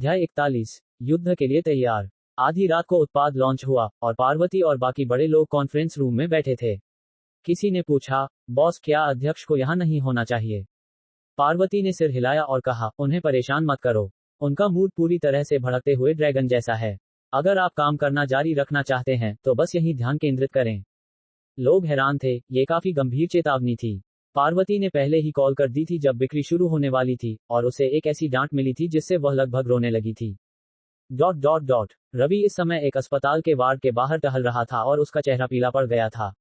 अध्याय 41 युद्ध के लिए तैयार। आधी रात को उत्पाद लॉन्च हुआ और पार्वती और बाकी बड़े लोग कॉन्फ्रेंस रूम में बैठे थे। किसी ने पूछा, बॉस क्या अध्यक्ष को यहाँ नहीं होना चाहिए? पार्वती ने सिर हिलाया और कहा, उन्हें परेशान मत करो। उनका मूड पूरी तरह से भड़कते हुए ड्रैगन जैसा है। अगर आप काम करना जारी रखना चाहते हैं तो बस यहीं ध्यान केंद्रित करें। लोग हैरान थे, ये काफी गंभीर चेतावनी थी। पार्वती ने पहले ही कॉल कर दी थी जब बिक्री शुरू होने वाली थी और उसे एक ऐसी डांट मिली थी जिससे वह लगभग रोने लगी थी। रवि इस समय एक अस्पताल के वार्ड के बाहर टहल रहा था और उसका चेहरा पीला पड़ गया था।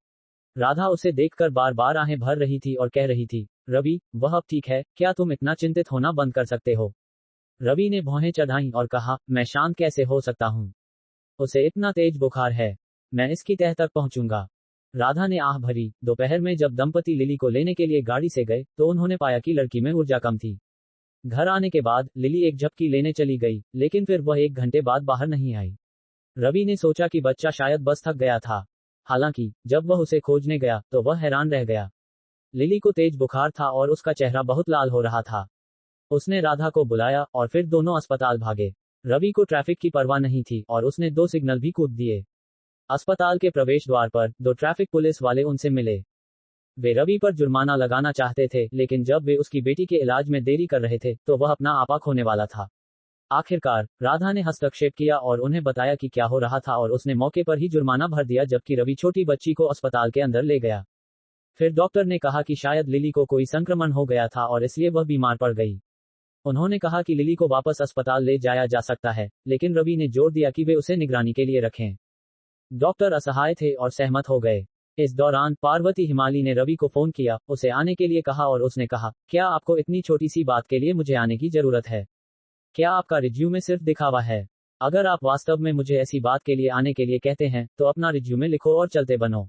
राधा उसे देखकर बार बार आहें भर रही थी और कह रही थी, रवि, वह अब ठीक है, क्या तुम इतना चिंतित होना बंद कर सकते हो? रवि ने भौहें चढ़ाईं और कहा, मैं शांत कैसे हो सकता हूँ? उसे इतना तेज बुखार है, मैं इसकी तह तक पहुंचूंगा। राधा ने आह भरी। दोपहर में जब दंपति लिली को लेने के लिए गाड़ी से गए तो उन्होंने पाया कि लड़की में ऊर्जा कम थी। घर आने के बाद लिली एक झपकी लेने चली गई, लेकिन फिर वह 1 घंटे बाद बाहर नहीं आई। रवि ने सोचा कि बच्चा शायद बस थक गया था। हालांकि जब वह उसे खोजने गया तो वह हैरान रह गया। लिली को तेज बुखार था और उसका चेहरा बहुत लाल हो रहा था। उसने राधा को बुलाया और फिर दोनों अस्पताल भागे। रवि को ट्रैफिक की परवाह नहीं थी और उसने 2 सिग्नल भी कूद दिए। अस्पताल के प्रवेश द्वार पर 2 ट्रैफिक पुलिस वाले उनसे मिले। वे रवि पर जुर्माना लगाना चाहते थे, लेकिन जब वे उसकी बेटी के इलाज में देरी कर रहे थे तो वह अपना आपा खोने वाला था। आखिरकार राधा ने हस्तक्षेप किया और उन्हें बताया कि क्या हो रहा था और उसने मौके पर ही जुर्माना भर दिया जबकि रवि छोटी बच्ची को अस्पताल के अंदर ले गया। फिर डॉक्टर ने कहा कि शायद लिली को कोई संक्रमण हो गया था और इसलिए वह बीमार पड़ गई। उन्होंने कहा कि लिली को वापस अस्पताल ले जाया जा सकता है, लेकिन रवि ने जोर दिया कि वे उसे निगरानी के लिए रखें। डॉक्टर असहाय थे और सहमत हो गए। इस दौरान पार्वती हिमाली ने रवि को फोन किया, उसे आने के लिए कहा और उसने कहा, क्या आपको इतनी छोटी सी बात के लिए मुझे आने की जरूरत है? क्या आपका रिज्यूमे सिर्फ दिखावा है? अगर आप वास्तव में मुझे ऐसी बात के लिए आने के लिए कहते हैं तो अपना रिज्यूमे लिखो और चलते बनो।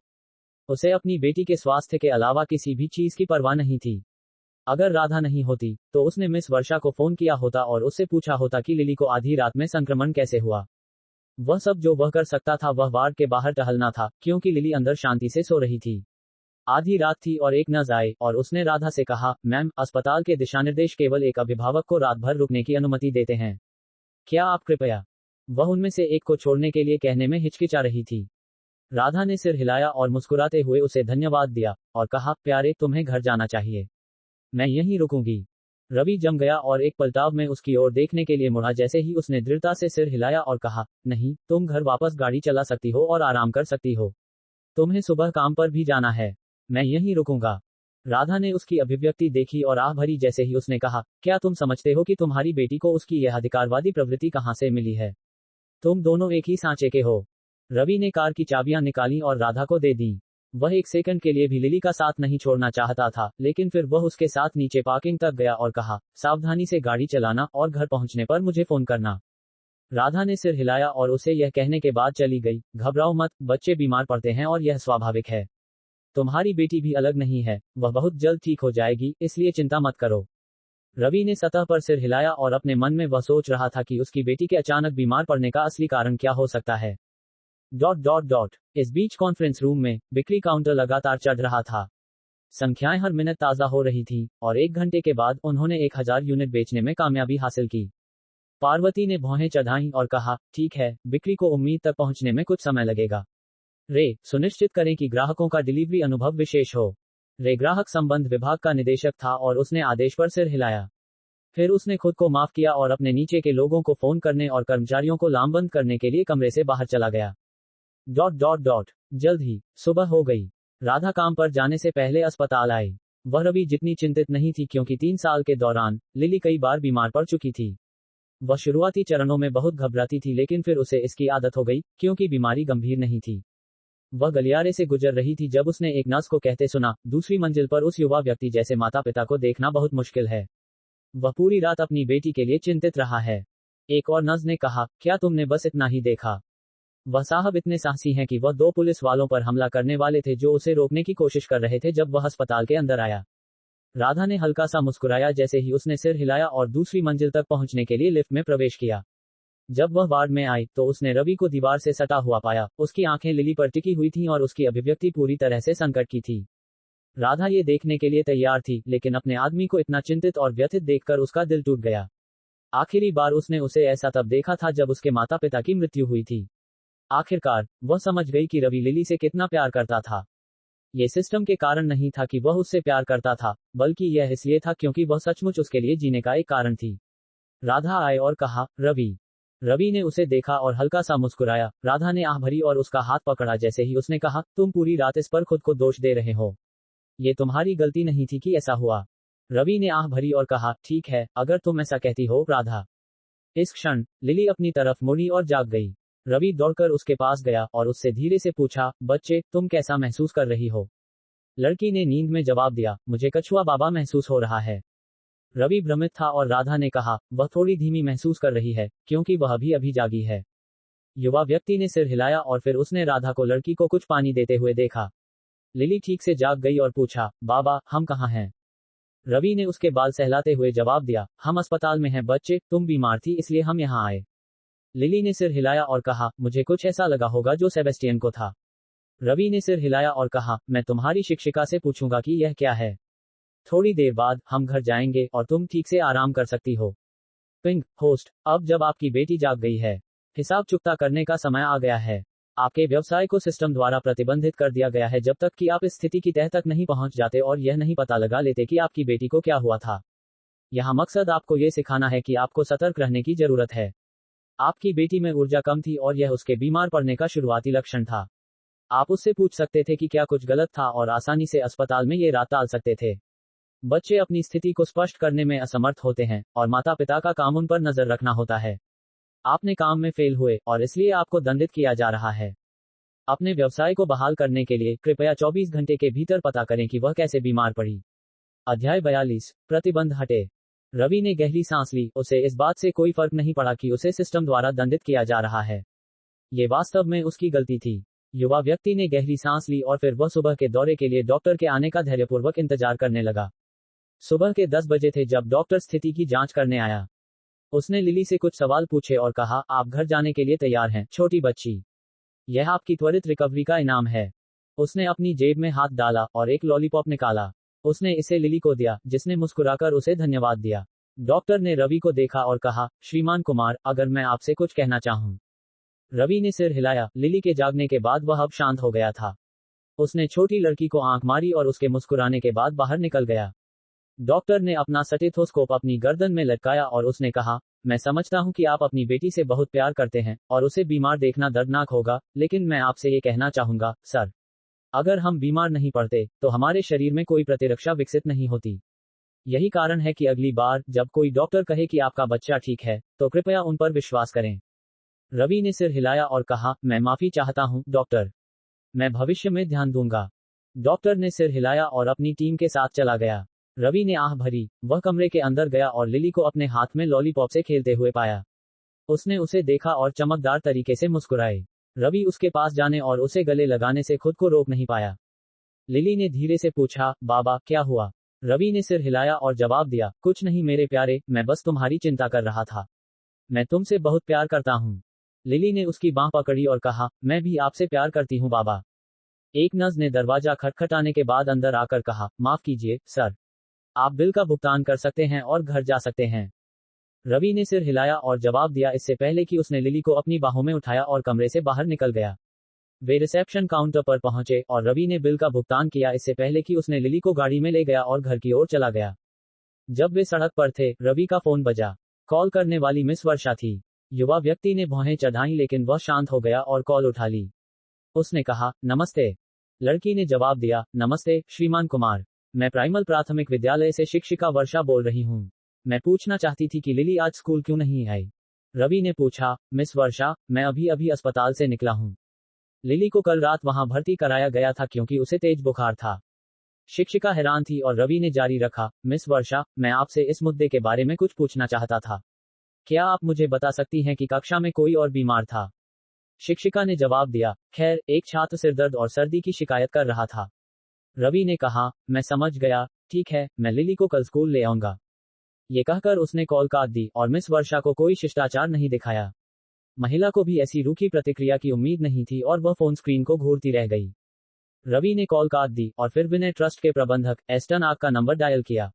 उसे अपनी बेटी के स्वास्थ्य के अलावा किसी भी चीज की परवाह नहीं थी। अगर राधा नहीं होती तो उसने मिस वर्षा को फोन किया होता और उससे पूछा होता कि लिली को आधी रात में संक्रमण कैसे हुआ। वह सब जो वह कर सकता था वह वार्ड के बाहर टहलना था, क्योंकि लिली अंदर शांति से सो रही थी। आधी रात थी और एक नर्स आए और उसने राधा से कहा, मैम, अस्पताल के दिशानिर्देश केवल एक अभिभावक को रात भर रुकने की अनुमति देते हैं। क्या आप कृपया? वह उनमें से एक को छोड़ने के लिए कहने में हिचकिचा रही थी। राधा ने सिर हिलाया और मुस्कुराते हुए उसे धन्यवाद दिया और कहा, प्यारे, तुम्हें घर जाना चाहिए, मैं यहीं रुकूंगी। रवि जम गया और एक पलटाव में उसकी ओर देखने के लिए मुड़ा जैसे ही उसने दृढ़ता से सिर हिलाया और कहा, नहीं, तुम घर वापस गाड़ी चला सकती हो और आराम कर सकती हो। तुम्हें सुबह काम पर भी जाना है, मैं यहीं रुकूंगा। राधा ने उसकी अभिव्यक्ति देखी और आह भरी जैसे ही उसने कहा, क्या तुम समझते हो कि तुम्हारी बेटी को उसकी यह अधिकारवादी प्रवृत्ति कहां से मिली है? तुम दोनों एक ही सांचे के हो। रवि ने कार की चाबियां निकाली और राधा को दे दी। वह 1 सेकंड के लिए भी लिली का साथ नहीं छोड़ना चाहता था, लेकिन फिर वह उसके साथ नीचे पार्किंग तक गया और कहा, सावधानी से गाड़ी चलाना और घर पहुंचने पर मुझे फोन करना। राधा ने सिर हिलाया और उसे यह कहने के बाद चली गई, घबराओ मत, बच्चे बीमार पड़ते हैं और यह स्वाभाविक है। तुम्हारी बेटी भी अलग नहीं है, वह बहुत जल्द ठीक हो जाएगी, इसलिए चिंता मत करो। रवि ने सतह पर सिर हिलाया और अपने मन में वह सोच रहा था कि उसकी बेटी के अचानक बीमार पड़ने का असली कारण क्या हो सकता है। इस बीच कॉन्फ्रेंस रूम में बिक्री काउंटर लगातार चढ़ रहा था। संख्याएं हर मिनट ताजा हो रही थीं और 1 घंटे के बाद उन्होंने 1000 यूनिट बेचने में कामयाबी हासिल की। पार्वती ने भौहें चढ़ाईं और कहा, ठीक है, बिक्री को उम्मीद तक पहुंचने में कुछ समय लगेगा। रे, सुनिश्चित करें कि ग्राहकों का डिलीवरी अनुभव विशेष हो। रे ग्राहक संबंध विभाग का निदेशक था और उसने आदेश पर सिर हिलाया। फिर उसने खुद को माफ किया और अपने नीचे के लोगों को फोन करने और कर्मचारियों को लामबंद करने के लिए कमरे से बाहर चला गया। जल्द ही सुबह हो गई। राधा काम पर जाने से पहले अस्पताल आई। वह रवि जितनी चिंतित नहीं थी क्योंकि 3 साल के दौरान लिली कई बार बीमार पड़ चुकी थी। वह शुरुआती चरणों में बहुत घबराती थी, लेकिन फिर उसे इसकी आदत हो गई क्योंकि बीमारी गंभीर नहीं थी। वह गलियारे से गुजर रही थी जब उसने एक नर्स को कहते सुना, दूसरी मंजिल पर उस युवा व्यक्ति जैसे माता पिता को देखना बहुत मुश्किल है। वह पूरी रात अपनी बेटी के लिए चिंतित रहा है। एक और नर्स ने कहा, क्या तुमने बस इतना ही देखा? वह साहब इतने साहसी हैं कि वह 2 पुलिस वालों पर हमला करने वाले थे जो उसे रोकने की कोशिश कर रहे थे जब वह अस्पताल के अंदर आया। राधा ने हल्का सा मुस्कुराया जैसे ही उसने सिर हिलाया और दूसरी मंजिल तक पहुंचने के लिए लिफ्ट में प्रवेश किया। जब वह वार्ड में आई तो उसने रवि को दीवार से सटा हुआ पाया। उसकी आंखें लिली पर टिकी हुई थीं और उसकी अभिव्यक्ति पूरी तरह से संकट की थी। राधा ये देखने के लिए तैयार थी, लेकिन अपने आदमी को इतना चिंतित और व्यथित देखकर उसका दिल टूट गया। आखिरी बार उसने उसे ऐसा तब देखा था जब उसके माता पिता की मृत्यु हुई थी। आखिरकार वह समझ गई कि रवि लिली से कितना प्यार करता था। ये सिस्टम के कारण नहीं था कि वह उससे प्यार करता था, बल्कि यह इसलिए था क्योंकि वह सचमुच उसके लिए जीने का एक कारण थी। राधा आए और कहा, रवि। रवि ने उसे देखा और हल्का सा मुस्कुराया। राधा ने आह भरी और उसका हाथ पकड़ा। जैसे ही उसने कहा, तुम पूरी रात इस पर खुद को दोष दे रहे हो। ये तुम्हारी गलती नहीं थी कि ऐसा हुआ। रवि ने आह भरी और कहा, ठीक है, अगर तुम ऐसा कहती हो, राधा। इस क्षण लिली अपनी तरफ मुड़ी और जाग गई। रवि दौड़कर उसके पास गया और उससे धीरे से पूछा, बच्चे, तुम कैसा महसूस कर रही हो? लड़की ने नींद में जवाब दिया, मुझे कछुआ बाबा महसूस हो रहा है। रवि भ्रमित था और राधा ने कहा, वह थोड़ी धीमी महसूस कर रही है, क्योंकि वह अभी अभी जागी है। युवा व्यक्ति ने सिर हिलाया और फिर उसने राधा को लड़की को कुछ पानी देते हुए देखा। लिली ठीक से जाग गई और पूछा, बाबा, हम कहाँ हैं? रवि ने उसके बाल सहलाते हुए जवाब दिया, हम अस्पताल में हैं बच्चे, तुम बीमार थी इसलिए हम यहाँ आए। लिली ने सिर हिलाया और कहा, मुझे कुछ ऐसा लगा होगा जो सेबेस्टियन को था। रवि ने सिर हिलाया और कहा, मैं तुम्हारी शिक्षिका से पूछूंगा कि यह क्या है। थोड़ी देर बाद हम घर जाएंगे और तुम ठीक से आराम कर सकती हो। पिंक होस्ट, अब जब आपकी बेटी जाग गई है, हिसाब चुकता करने का समय आ गया है। आपके व्यवसाय को सिस्टम द्वारा प्रतिबंधित कर दिया गया है जब तक कि आप इस स्थिति की तह तक नहीं पहुंच जाते और यह नहीं पता लगा लेते कि आपकी बेटी को क्या हुआ था। यहाँ मकसद आपको ये सिखाना है कि आपको सतर्क रहने की जरूरत है। आपकी बेटी में ऊर्जा कम थी और यह उसके बीमार पड़ने का शुरुआती लक्षण था। आप उससे पूछ सकते थे कि क्या कुछ गलत था और आसानी से अस्पताल में ये रात टाल सकते थे। बच्चे अपनी स्थिति को स्पष्ट करने में असमर्थ होते हैं और माता पिता का काम उन पर नजर रखना होता है। आपने काम में फेल हुए और इसलिए आपको दंडित किया जा रहा है। अपने व्यवसाय को बहाल करने के लिए कृपया 24 घंटे के भीतर पता करें कि वह कैसे बीमार पड़ी। अध्याय 42, प्रतिबंध हटे। रवि ने गहरी सांस ली। उसे इस बात से कोई फर्क नहीं पड़ा कि उसे सिस्टम द्वारा दंडित किया जा रहा है। ये वास्तव में उसकी गलती थी। युवा व्यक्ति ने गहरी सांस ली और फिर वह सुबह के दौरे के लिए डॉक्टर के आने का धैर्यपूर्वक इंतजार करने लगा। सुबह के 10 बजे थे जब डॉक्टर स्थिति की जांच करने आया। उसने लिली से कुछ सवाल पूछे और कहा, आप घर जाने के लिए तैयार हैं, छोटी बच्ची। यह आपकी त्वरित रिकवरी का इनाम है। उसने अपनी जेब में हाथ डाला और एक लॉलीपॉप निकाला। उसने इसे लिली को दिया, जिसने मुस्कुराकर उसे धन्यवाद दिया। डॉक्टर ने रवि को देखा और कहा, श्रीमान कुमार, अगर मैं आपसे कुछ कहना चाहूं। रवि ने सिर हिलाया। लिली के जागने के बाद वह अब शांत हो गया था। उसने छोटी लड़की को आंख मारी और उसके मुस्कुराने के बाद बाहर निकल गया। डॉक्टर ने अपना स्टेथोस्कोप अपनी गर्दन में लटकाया और उसने कहा, मैं समझता हूं कि आप अपनी बेटी से बहुत प्यार करते हैं और उसे बीमार देखना दर्दनाक होगा, लेकिन मैं आपसे ये कहना चाहूंगा, सर। अगर हम बीमार नहीं पड़ते, तो हमारे शरीर में कोई प्रतिरक्षा विकसित नहीं होती। यही कारण है कि अगली बार जब कोई डॉक्टर कहे कि आपका बच्चा ठीक है, तो कृपया उन पर विश्वास करें। रवि ने सिर हिलाया और कहा, मैं माफी चाहता हूं, डॉक्टर। मैं भविष्य में ध्यान दूंगा। डॉक्टर ने सिर हिलाया और अपनी टीम के साथ चला गया। रवि ने आह भरी। वह कमरे के अंदर गया और लिली को अपने हाथ में लॉलीपॉप से खेलते हुए पाया। उसने उसे देखा और चमकदार तरीके से मुस्कुराए। रवि उसके पास जाने और उसे गले लगाने से खुद को रोक नहीं पाया। लिली ने धीरे से पूछा, बाबा, क्या हुआ? रवि ने सिर हिलाया और जवाब दिया, कुछ नहीं मेरे प्यारे, मैं बस तुम्हारी चिंता कर रहा था। मैं तुमसे बहुत प्यार करता हूँ। लिली ने उसकी बांह पकड़ी और कहा, मैं भी आपसे प्यार करती हूँ बाबा। एक नर्स ने दरवाजा खटखटाने के बाद अंदर आकर कहा, माफ कीजिए, सर। आप बिल का भुगतान कर सकते हैं और घर जा सकते हैं। रवि ने सिर हिलाया और जवाब दिया इससे पहले कि उसने लिली को अपनी बाहों में उठाया और कमरे से बाहर निकल गया। वे रिसेप्शन काउंटर पर पहुंचे और रवि ने बिल का भुगतान किया इससे पहले कि उसने लिली को गाड़ी में ले गया और घर की ओर चला गया। जब वे सड़क पर थे, रवि का फोन बजा। कॉल करने वाली मिस वर्षा थी। युवा व्यक्ति ने भौहें चढ़ाई लेकिन वह शांत हो गया और कॉल उठा ली। उसने कहा, नमस्ते। लड़की ने जवाब दिया, नमस्ते, श्रीमान कुमार। मैं प्राइमल प्राथमिक विद्यालय से शिक्षिका वर्षा बोल रही हूँ। मैं पूछना चाहती थी कि लिली आज स्कूल क्यों नहीं आई। रवि ने पूछा, मिस वर्षा, मैं अभी अभी अस्पताल से निकला हूँ। लिली को कल रात वहां भर्ती कराया गया था क्योंकि उसे तेज बुखार था। शिक्षिका हैरान थी और रवि ने जारी रखा, मिस वर्षा, मैं आपसे इस मुद्दे के बारे में कुछ पूछना चाहता था। क्या आप मुझे बता सकती हैं कि कक्षा में कोई और बीमार था? शिक्षिका ने जवाब दिया, खैर, एक छात्र सिरदर्द और सर्दी की शिकायत कर रहा था। रवि ने कहा, मैं समझ गया, ठीक है, मैं लिली को कल स्कूल ले आऊंगा। ये कहकर उसने कॉल काट दी और मिस वर्षा को कोई शिष्टाचार नहीं दिखाया। महिला को भी ऐसी रूखी प्रतिक्रिया की उम्मीद नहीं थी और वह फोन स्क्रीन को घूरती रह गई। रवि ने कॉल काट दी और फिर विनय ट्रस्ट के प्रबंधक एस्टन आग का नंबर डायल किया।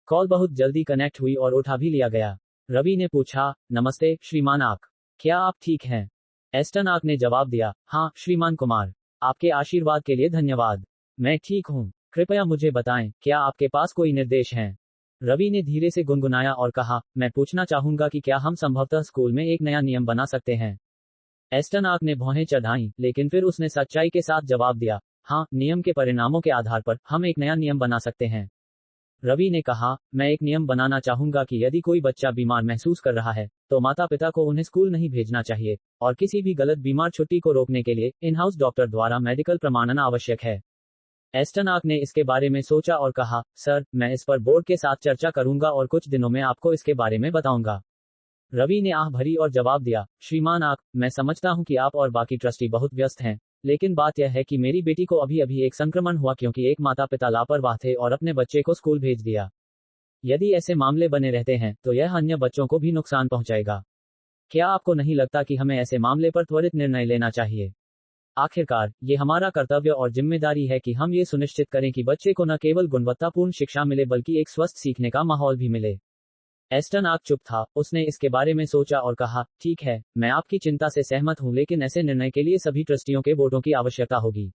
कॉल बहुत जल्दी कनेक्ट हुई और उठा भी लिया गया। रवि ने पूछा, नमस्ते श्रीमान आक, क्या आप ठीक हैं? एस्टन आक ने जवाब दिया, हाँ श्रीमान कुमार, आपके आशीर्वाद के लिए धन्यवाद। मैं ठीक हूँ, कृपया मुझे बताएं, क्या आपके पास कोई निर्देश हैं? रवि ने धीरे से गुनगुनाया और कहा, मैं पूछना चाहूंगा कि क्या हम संभवतः स्कूल में एक नया नियम बना सकते हैं? एस्टन आक ने भौहें चढ़ाईं, लेकिन फिर उसने सच्चाई के साथ जवाब दिया, हाँ, नियम के परिणामों के आधार पर हम एक नया नियम बना सकते हैं। रवि ने कहा, मैं एक नियम बनाना चाहूंगा कि यदि कोई बच्चा बीमार महसूस कर रहा है, तो माता पिता को उन्हें स्कूल नहीं भेजना चाहिए, और किसी भी गलत बीमार छुट्टी को रोकने के लिए इन हाउस डॉक्टर द्वारा मेडिकल प्रमाणन आवश्यक है। एस्टन आक ने इसके बारे में सोचा और कहा, सर, मैं इस पर बोर्ड के साथ चर्चा करूंगा और कुछ दिनों में आपको इसके बारे में बताऊंगा। रवि ने आह भरी और जवाब दिया, श्रीमान आक, मैं समझता हूं कि आप और बाकी ट्रस्टी बहुत व्यस्त हैं, लेकिन बात यह है कि मेरी बेटी को अभी अभी एक संक्रमण हुआ क्योंकि एक माता पिता लापरवाह थे और अपने बच्चे को स्कूल भेज दिया। यदि ऐसे मामले बने रहते हैं तो यह अन्य बच्चों को भी नुकसान पहुंचाएगा। क्या आपको नहीं लगता कि हमें ऐसे मामले पर त्वरित निर्णय लेना चाहिए? आखिरकार, ये हमारा कर्तव्य और जिम्मेदारी है कि हम ये सुनिश्चित करें कि बच्चे को न केवल गुणवत्तापूर्ण शिक्षा मिले बल्कि एक स्वस्थ सीखने का माहौल भी मिले। एस्टन आक चुप था, उसने इसके बारे में सोचा और कहा, ठीक है, मैं आपकी चिंता से सहमत हूं, लेकिन ऐसे निर्णय के लिए सभी ट्रस्टियों के वोटों की आवश्यकता होगी।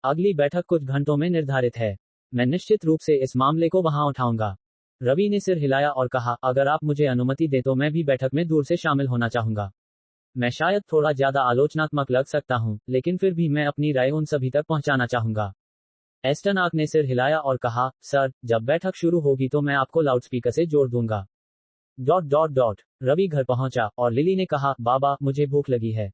अगली बैठक कुछ घंटों में निर्धारित है। मैं निश्चित रूप से इस मामले को वहां उठाऊंगा। रवि ने सिर हिलाया और कहा, अगर आप मुझे अनुमति दें तो मैं भी बैठक में दूर से शामिल होना चाहूंगा। मैं शायद थोड़ा ज्यादा आलोचनात्मक लग सकता हूं, लेकिन फिर भी मैं अपनी राय उन सभी तक पहुंचाना चाहूंगा। एस्टन आक ने सिर हिलाया और कहा, सर, जब बैठक शुरू होगी तो मैं आपको लाउडस्पीकर से जोड़ दूंगा। ... रवि घर पहुंचा और लिली ने कहा, बाबा, मुझे भूख लगी है।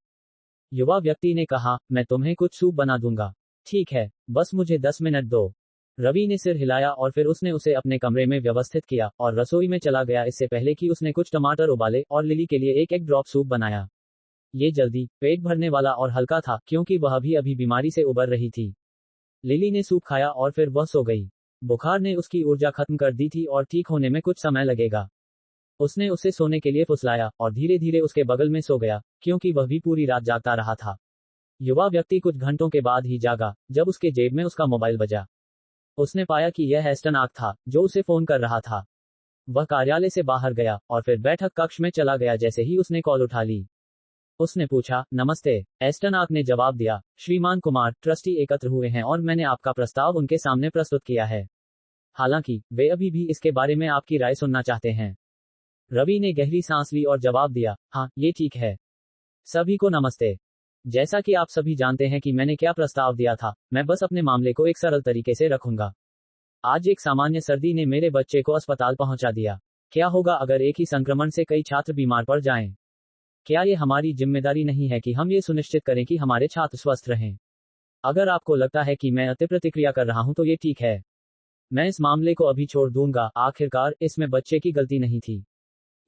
युवा व्यक्ति ने कहा, मैं तुम्हें कुछ सूप बना दूंगा। ठीक है, बस मुझे 10 मिनट दो। रवि ने सिर हिलाया और फिर उसने उसे अपने कमरे में व्यवस्थित किया और रसोई में चला गया इससे पहले कि उसने कुछ टमाटर उबाले और लिली के लिए एक एग ड्रॉप सूप बनाया। ये जल्दी, पेट भरने वाला और हल्का था क्योंकि वह भी अभी बीमारी से उबर रही थी। लिली ने सूप खाया और फिर वह सो गई। बुखार ने उसकी ऊर्जा खत्म कर दी थी और ठीक होने में कुछ समय लगेगा। उसने उसे सोने के लिए फुसलाया और धीरे धीरे उसके बगल में सो गया, क्योंकि वह भी पूरी रात जागता रहा था। युवा व्यक्ति कुछ घंटों के बाद ही जागा, जब उसके जेब में उसका मोबाइल बजा। उसने पाया कि यह एस्टन आक था, जो उसे फोन कर रहा था। वह कार्यालय से बाहर गया और फिर बैठक कक्ष में चला गया जैसे ही उसने कॉल उठा ली। उसने पूछा, नमस्ते। एस्टन आक ने जवाब दिया, श्रीमान कुमार, ट्रस्टी एकत्र हुए हैं और मैंने आपका प्रस्ताव उनके सामने प्रस्तुत किया है। हालांकि, वे अभी भी इसके बारे में आपकी राय सुनना चाहते हैं। रवि ने गहरी सांस ली और जवाब दिया, हाँ, ये ठीक है। सभी को नमस्ते। जैसा कि आप सभी जानते हैं कि मैंने क्या प्रस्ताव दिया था, मैं बस अपने मामले को एक सरल तरीके से रखूंगा। आज एक सामान्य सर्दी ने मेरे बच्चे को अस्पताल पहुंचा दिया। क्या होगा अगर एक ही संक्रमण से कई छात्र बीमार पड़ जाएं? क्या ये हमारी जिम्मेदारी नहीं है कि हम ये सुनिश्चित करें कि हमारे छात्र स्वस्थ रहें? अगर आपको लगता है कि मैं अति प्रतिक्रिया कर रहा हूं तो ये ठीक है। मैं इस मामले को अभी छोड़ दूंगा। आखिरकार, इसमें बच्चे की गलती नहीं थी।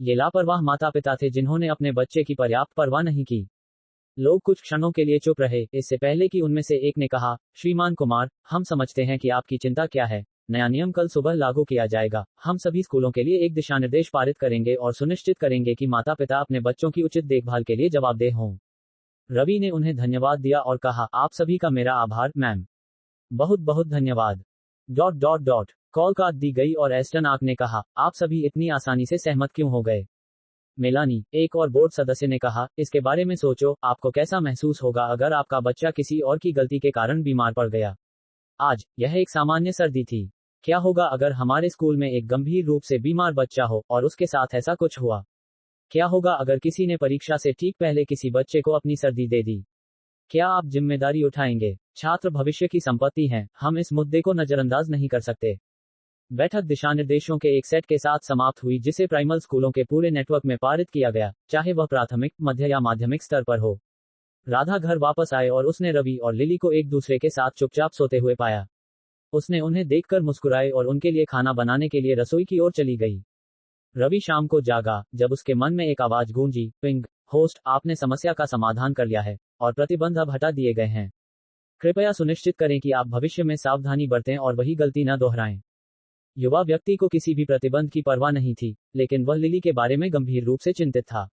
ये लापरवाह माता पिता थे जिन्होंने अपने बच्चे की पर्याप्त परवाह नहीं की। लोग कुछ क्षणों के लिए चुप रहे, इससे पहले कि उनमें से एक ने कहा, श्रीमान कुमार, हम समझते हैं कि आपकी चिंता क्या है। नया नियम कल सुबह लागू किया जाएगा। हम सभी स्कूलों के लिए एक दिशानिर्देश पारित करेंगे और सुनिश्चित करेंगे कि माता पिता अपने बच्चों की उचित देखभाल के लिए जवाबदेह हों। रवि ने उन्हें धन्यवाद दिया और कहा, आप सभी का मेरा आभार, मैम। बहुत बहुत धन्यवाद। ... कॉल काट दी गई और एस्टन आक ने कहा, आप सभी इतनी आसानी से सहमत क्यों हो गए? मेलानी, एक और बोर्ड सदस्य ने कहा, इसके बारे में सोचो, आपको कैसा महसूस होगा अगर आपका बच्चा किसी और की गलती के कारण बीमार पड़ गया। आज, यह एक सामान्य सर्दी थी। क्या होगा अगर हमारे स्कूल में एक गंभीर रूप से बीमार बच्चा हो और उसके साथ ऐसा कुछ हुआ? क्या होगा अगर किसी ने परीक्षा से ठीक पहले किसी बच्चे को अपनी सर्दी दे दी? क्या आप जिम्मेदारी उठाएंगे? छात्र भविष्य की संपत्ति हैं, हम इस मुद्दे को नजरअंदाज नहीं कर सकते। बैठक दिशानिर्देशों के एक सेट के साथ समाप्त हुई जिसे प्राइमरी स्कूलों के पूरे नेटवर्क में पारित किया गया, चाहे वह प्राथमिक, मध्य या माध्यमिक स्तर पर हो। राधा घर वापस आए और उसने रवि और लिली को एक दूसरे के साथ चुपचाप सोते हुए पाया। उसने उन्हें देखकर मुस्कुराए और उनके लिए खाना बनाने के लिए रसोई की ओर चली गई। रवि शाम को जागा, जब उसके मन में एक आवाज गूंजी, पिंग, होस्ट, आपने समस्या का समाधान कर लिया है और प्रतिबंध अब हटा दिए गए हैं। कृपया सुनिश्चित करें कि आप भविष्य में सावधानी बरतें और वही गलती न दोहराएं। युवा व्यक्ति को किसी भी प्रतिबंध की परवाह नहीं थी, लेकिन वह लिली के बारे में गंभीर रूप से चिंतित था।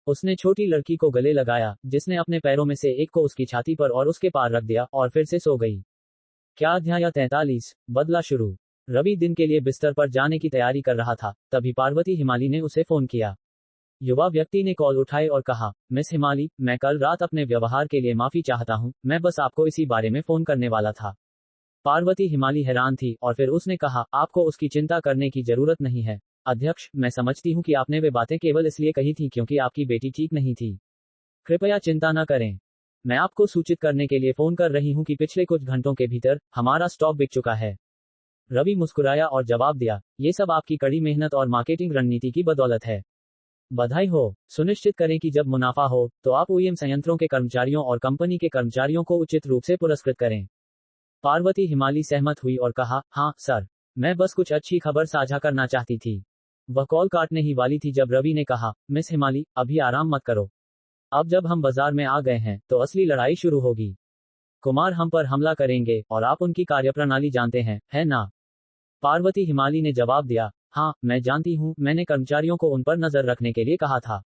उसने छोटी लड़की को गले लगाया, जिसने अपने पैरों में से एक को उसकी छाती पर और उसके पार रख दिया और फिर से सो गई। क्या अध्याय 43 बदला शुरू। रवि दिन के लिए बिस्तर पर जाने की तैयारी कर रहा था, तभी पार्वती हिमाली ने उसे फोन किया। युवा व्यक्ति ने कॉल उठाई और कहा, मिस हिमाली, मैं कल रात अपने व्यवहार के लिए माफी चाहता हूं, मैं बस आपको इसी बारे में फोन करने वाला था। पार्वती हिमाली हैरान थी और फिर उसने कहा, आपको उसकी चिंता करने की जरूरत नहीं है। अध्यक्ष, मैं समझती हूँ कि आपने वे बातें केवल इसलिए कही थी क्योंकि आपकी बेटी ठीक नहीं थी। कृपया चिंता न करें। मैं आपको सूचित करने के लिए फोन कर रही हूँ कि पिछले कुछ घंटों के भीतर हमारा स्टॉक बिक चुका है। रवि मुस्कुराया और जवाब दिया, ये सब आपकी कड़ी मेहनत और मार्केटिंग रणनीति की बदौलत है। बधाई हो। सुनिश्चित करें कि जब मुनाफा हो तो आप ओईएम संयंत्रों के कर्मचारियों और कंपनी के कर्मचारियों को उचित रूप से पुरस्कृत करें। पार्वती हिमाली सहमत हुई और कहा, हाँ सर, मैं बस कुछ अच्छी खबर साझा करना चाहती थी। वह कॉल काटने ही वाली थी जब रवि ने कहा, मिस हिमाली, अभी आराम मत करो। अब जब हम बाजार में आ गए हैं तो असली लड़ाई शुरू होगी। कुमार हम पर हमला करेंगे और आप उनकी कार्यप्रणाली जानते हैं, है ना? पार्वती हिमाली ने जवाब दिया, हाँ, मैं जानती हूँ, मैंने कर्मचारियों को उन पर नजर रखने के लिए कहा था।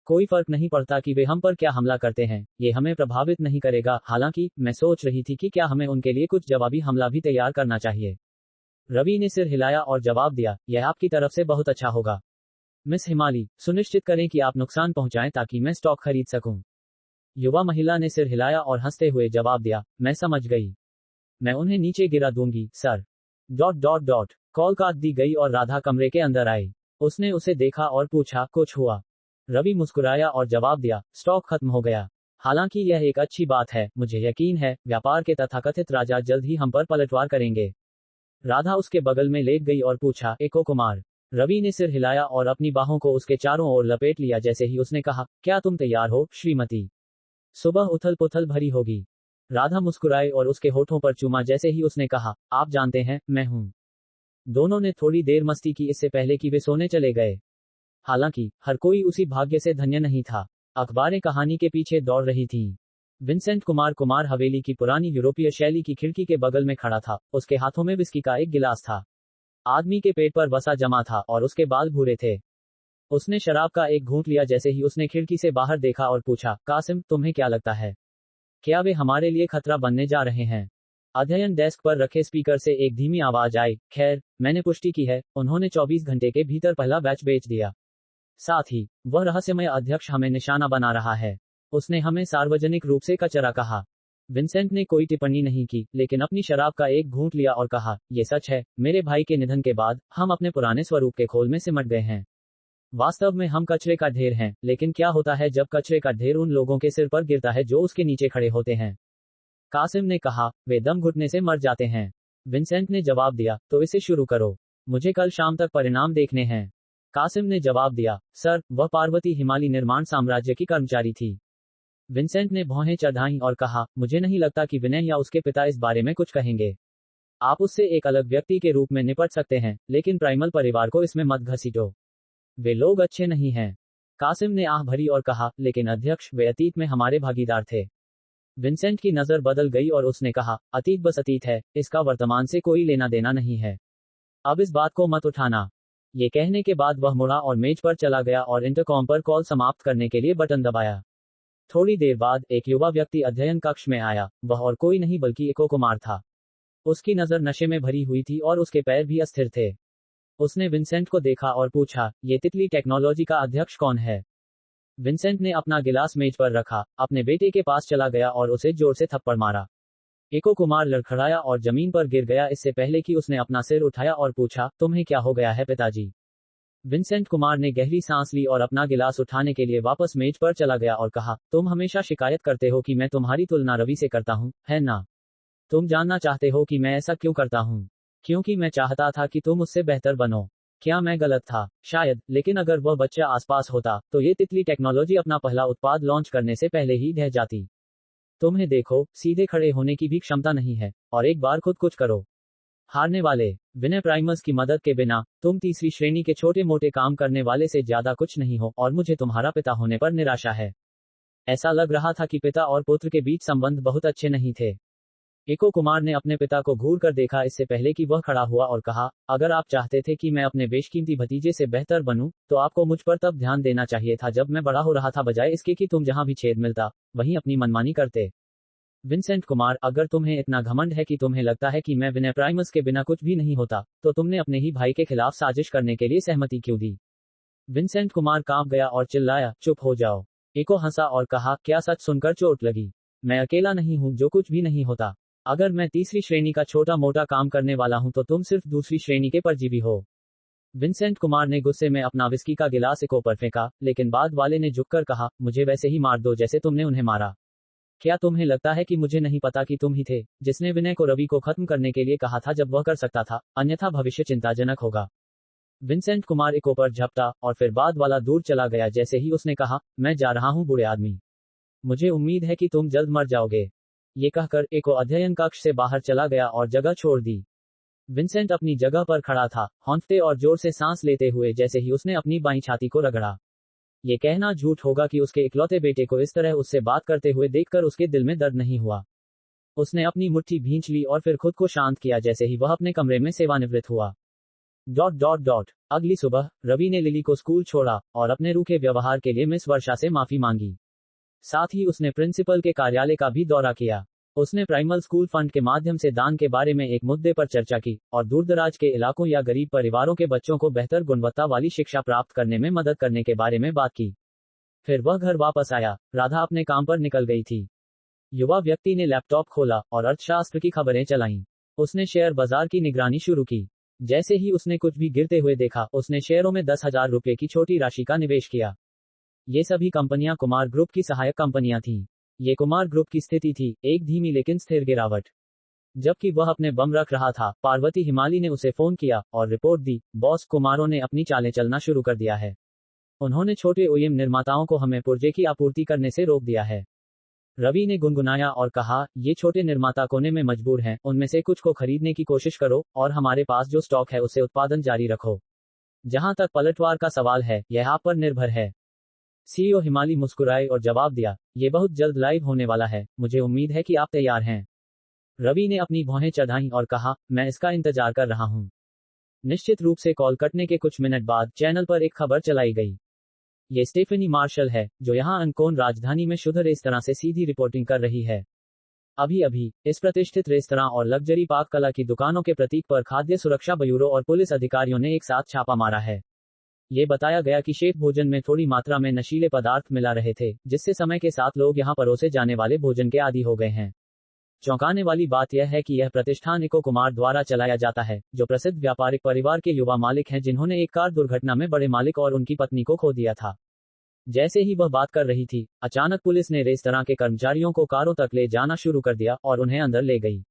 कोई फर्क नहीं पड़ता कि वे हम पर क्या हमला करते हैं, ये हमें प्रभावित नहीं करेगा। हालांकि मैं सोच रही थी कि क्या हमें उनके लिए कुछ जवाबी हमला भी तैयार करना चाहिए। रवि ने सिर हिलाया और जवाब दिया, यह आपकी तरफ से बहुत अच्छा होगा। मिस हिमाली, सुनिश्चित करें कि आप नुकसान पहुंचाएं ताकि मैं स्टॉक खरीद सकूं। युवा महिला ने सिर हिलाया और हंसते हुए जवाब दिया, मैं समझ गई। मैं उन्हें नीचे गिरा दूंगी, सर। कॉल काट दी गई और राधा कमरे के अंदर आई। उसने उसे देखा और पूछा, कुछ हुआ? रवि मुस्कुराया और जवाब दिया, स्टॉक खत्म हो गया। हालांकि यह एक अच्छी बात है, मुझे यकीन है व्यापार के तथाकथित राजा जल्द ही हम पर पलटवार करेंगे। राधा उसके बगल में लेट गई और पूछा, एको कुमार? रवि ने सिर हिलाया और अपनी बाहों को उसके चारों ओर लपेट लिया जैसे ही उसने कहा, क्या तुम तैयार हो, श्रीमती? सुबह उथल पुथल भरी होगी। राधा मुस्कुराई और उसके होठों पर चूमा जैसे ही उसने कहा, आप जानते हैं, मैं हूं। दोनों ने थोड़ी देर मस्ती की इससे पहले कि वे सोने चले गए। हालांकि हर कोई उसी भाग्य से धन्य नहीं था। अखबारें कहानी के पीछे दौड़ रही थीं। विंसेंट कुमार हवेली की पुरानी यूरोपीय शैली की खिड़की के बगल में खड़ा था। उसके हाथों में विस्की का एक गिलास था। आदमी के पेट पर वसा जमा था और उसके बाल भूरे थे। उसने शराब का एक घूंट लिया जैसे ही उसने खिड़की से बाहर देखा और पूछा, कासिम, तुम्हें क्या लगता है, क्या वे हमारे लिए खतरा बनने जा रहे हैं? अध्ययन डेस्क पर रखे स्पीकर से एक धीमी आवाज आई, खैर, मैंने पुष्टि की है, उन्होंने 24 घंटे के भीतर पहला बैच बेच दिया। साथ ही वह रहस्यमय अध्यक्ष हमें निशाना बना रहा है। उसने हमें सार्वजनिक रूप से कचरा कहा। विंसेंट ने कोई टिप्पणी नहीं की, लेकिन अपनी शराब का एक घूंट लिया और कहा, ये सच है, मेरे भाई के निधन के बाद हम अपने पुराने स्वरूप के खोल में सिमट गए हैं। वास्तव में हम कचरे का ढेर हैं, लेकिन क्या होता है जब कचरे का ढेर उन लोगों के सिर पर गिरता है जो उसके नीचे खड़े होते हैं? कासिम ने कहा, वे दम घुटने से मर जाते हैं। विंसेंट ने जवाब दिया, तो इसे शुरू करो, मुझे कल शाम तक परिणाम देखने हैं। कासिम ने जवाब दिया, सर, वह पार्वती हिमाली निर्माण साम्राज्य की कर्मचारी थी। विंसेंट ने भौहें चढ़ाईं और कहा, मुझे नहीं लगता कि विनय या उसके पिता इस बारे में कुछ कहेंगे। आप उससे एक अलग व्यक्ति के रूप में निपट सकते हैं, लेकिन प्राइमल परिवार को इसमें मत घसीटो। वे लोग अच्छे नहीं हैं। कासिम ने आह भरी और कहा, लेकिन अध्यक्ष, वे अतीत में हमारे भागीदार थे। विंसेंट की नजर बदल गई और उसने कहा, अतीत बस अतीत है, इसका वर्तमान से कोई लेना देना नहीं है। अब इस बात को मत उठाना। ये कहने के बाद वह मुड़ा और मेज पर चला गया और इंटरकॉम पर कॉल समाप्त करने के लिए बटन दबाया। थोड़ी देर बाद एक युवा व्यक्ति अध्ययन कक्ष में आया। वह और कोई नहीं बल्कि एको कुमार था। उसकी नजर नशे में भरी हुई थी और उसके पैर भी अस्थिर थे। उसने विंसेंट को देखा और पूछा, ये तितली टेक्नोलॉजी का अध्यक्ष कौन है? विंसेंट ने अपना गिलास मेज पर रखा, अपने बेटे के पास चला गया और उसे जोर से थप्पड़ मारा। एको कुमार लड़खड़ाया और जमीन पर गिर गया इससे पहले कि उसने अपना सिर उठाया और पूछा, तुम्हें क्या हो गया है पिताजी? विंसेंट कुमार ने गहरी सांस ली और अपना गिलास उठाने के लिए वापस मेज पर चला गया और कहा, तुम हमेशा शिकायत करते हो कि मैं तुम्हारी तुलना रवि से करता हूँ, है ना? तुम जानना चाहते हो कि मैं ऐसा क्यों करता हूँ? क्योंकि मैं चाहता था कि तुम उससे बेहतर बनो। क्या मैं गलत था? शायद, लेकिन अगर वह बच्चा आसपास होता तो ये तितली टेक्नोलॉजी अपना पहला उत्पाद लॉन्च करने से पहले ही ढह जाती। तुम्हें देखो, सीधे खड़े होने की भी क्षमता नहीं है, और एक बार खुद कुछ करो। हारने वाले, विनय प्राइमर्स की मदद के बिना तुम तीसरी श्रेणी के छोटे मोटे काम करने वाले से ज्यादा कुछ नहीं हो और मुझे तुम्हारा पिता होने पर निराशा है। ऐसा लग रहा था कि पिता और पुत्र के बीच संबंध बहुत अच्छे नहीं थे। एको कुमार ने अपने पिता को घूर कर देखा इससे पहले कि वह खड़ा हुआ और कहा, अगर आप चाहते थे कि मैं अपने बेशकीमती भतीजे से बेहतर बनूं, तो आपको मुझ पर तब ध्यान देना चाहिए था जब मैं बड़ा हो रहा था, बजाय इसके कि तुम जहां भी छेद मिलता वहीं अपनी मनमानी करते। विंसेंट कुमार, अगर तुम्हें इतना घमंड है कि तुम्हें लगता है कि मैं विनय प्राइमस के बिना कुछ भी नहीं होता, तो तुमने अपने ही भाई के खिलाफ साजिश करने के लिए सहमति क्यों दी? विंसेंट कुमार कांप गया और चिल्लाया, चुप हो जाओ। एको हंसा और कहा, क्या सच सुनकर चोट लगी? मैं अकेला नहीं हूं जो कुछ भी नहीं होता। अगर मैं तीसरी श्रेणी का छोटा मोटा काम करने वाला हूं तो तुम सिर्फ दूसरी श्रेणी के परजीवी हो। विंसेंट कुमार ने गुस्से में अपना विस्की का गिलास एको पर फेंका, लेकिन बाद वाले ने झुककर कहा, मुझे वैसे ही मार दो जैसे तुमने उन्हें मारा। क्या तुम्हें लगता है कि मुझे नहीं पता कि तुम ही थे जिसने विनय को रवि को खत्म करने के लिए कहा था जब वह कर सकता था, अन्यथा भविष्य चिंताजनक होगा। विंसेंट कुमार एको पर झपटा और फिर बाद वाला दूर चला गया जैसे ही उसने कहा, मैं जा रहा हूं बूढ़े आदमी। मुझे उम्मीद है कि तुम जल्द मर जाओगे। ये कहकर एको अध्ययन कक्ष से बाहर चला गया और जगह छोड़ दी। विंसेंट अपनी जगह पर खड़ा था, हौंकते और जोर से सांस लेते हुए जैसे ही उसने अपनी बाईं छाती को रगड़ा। ये कहना झूठ होगा कि उसके इकलौते बेटे को इस तरह उससे बात करते हुए देखकर उसके दिल में दर्द नहीं हुआ। उसने अपनी मुट्ठी भींच ली और फिर खुद को शांत किया जैसे ही वह अपने कमरे में सेवानिवृत्त हुआ। अगली सुबह रवि ने लिली को स्कूल छोड़ा और अपने रूखे व्यवहार के लिए मिस वर्षा से माफी मांगी। साथ ही उसने प्रिंसिपल के कार्यालय का भी दौरा किया। उसने प्राइमल स्कूल फंड के माध्यम से दान के बारे में एक मुद्दे पर चर्चा की और दूरदराज के इलाकों या गरीब परिवारों के बच्चों को बेहतर गुणवत्ता वाली शिक्षा प्राप्त करने में मदद करने के बारे में बात की। फिर वह घर वापस आया। राधा अपने काम पर निकल गई थी। युवा व्यक्ति ने लैपटॉप खोला और अर्थशास्त्र की खबरें चलाईं। उसने शेयर बाजार की निगरानी शुरू की। जैसे ही उसने कुछ भी गिरते हुए देखा, उसने शेयरों में 10,000 रुपए की छोटी राशि का निवेश किया। ये सभी कंपनियां कुमार ग्रुप की सहायक कंपनियां थीं। ये कुमार ग्रुप की स्थिति थी, एक धीमी लेकिन स्थिर गिरावट। जबकि वह अपने बम रख रहा था, पार्वती हिमाली ने उसे फोन किया और रिपोर्ट दी, बॉस, कुमारों ने अपनी चालें चलना शुरू कर दिया है। उन्होंने छोटे ओईएम निर्माताओं को हमें पुर्जे की आपूर्ति करने से रोक दिया है। रवि ने गुनगुनाया और कहा, ये छोटे निर्माता कोने में मजबूर हैं, उनमें से कुछ को खरीदने की कोशिश करो और हमारे पास जो स्टॉक है उससे उत्पादन जारी रखो। जहां तक पलटवार का सवाल है, यह आप पर निर्भर है। सीईओ हिमाली मुस्कुराए और जवाब दिया, ये बहुत जल्द लाइव होने वाला है, मुझे उम्मीद है कि आप तैयार हैं। रवि ने अपनी भौहें चढ़ाईं और कहा, मैं इसका इंतजार कर रहा हूं। निश्चित रूप से कॉल कटने के कुछ मिनट बाद चैनल पर एक खबर चलाई गई। ये स्टेफनी मार्शल है, जो यहां अनकोन राजधानी में शुद्ध रेस्तरां से सीधी रिपोर्टिंग कर रही है। अभी अभी इस प्रतिष्ठित रेस्तरां और लग्जरी पाक कला की दुकानों के प्रतीक पर खाद्य सुरक्षा ब्यूरो और पुलिस अधिकारियों ने एक साथ छापा मारा है। ये बताया गया कि शेफ भोजन में थोड़ी मात्रा में नशीले पदार्थ मिला रहे थे, जिससे समय के साथ लोग यहां परोसे जाने वाले भोजन के आदी हो गए हैं। चौंकाने वाली बात यह है कि यह प्रतिष्ठान इको कुमार द्वारा चलाया जाता है, जो प्रसिद्ध व्यापारिक परिवार के युवा मालिक हैं जिन्होंने एक कार दुर्घटना में बड़े मालिक और उनकी पत्नी को खो दिया था। जैसे ही वह बात कर रही थी, अचानक पुलिस ने रेस्तरां के कर्मचारियों को कारों तक ले जाना शुरू कर दिया और उन्हें अंदर ले गई।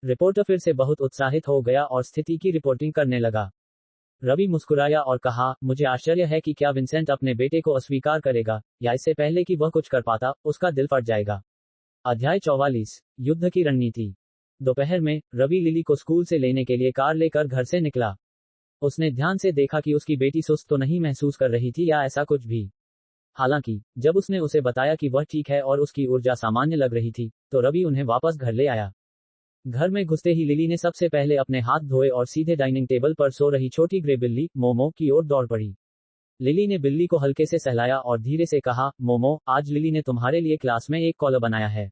रिपोर्टर फिर से बहुत उत्साहित हो गया और स्थिति की रिपोर्टिंग करने लगा। रवि मुस्कुराया और कहा, मुझे आश्चर्य है कि क्या विंसेंट अपने बेटे को अस्वीकार करेगा, या इससे पहले कि वह कुछ कर पाता, उसका दिल फट जाएगा। अध्याय 44, युद्ध की रणनीति। दोपहर में रवि लिली को स्कूल से लेने के लिए कार लेकर घर से निकला। उसने ध्यान से देखा कि उसकी बेटी सुस्त तो नहीं महसूस कर रही थी या ऐसा कुछ भी। हालांकि जब उसने उसे बताया कि वह ठीक है और उसकी ऊर्जा सामान्य लग रही थी, तो रवि उन्हें वापस घर ले आया। घर में घुसते ही लिली ने सबसे पहले अपने हाथ धोए और सीधे डाइनिंग टेबल पर सो रही छोटी ग्रे बिल्ली मोमो की ओर दौड़ पड़ी। लिली ने बिल्ली को हल्के से सहलाया और धीरे से कहा, मोमो, आज लिली ने तुम्हारे लिए क्लास में एक कॉलर बनाया है।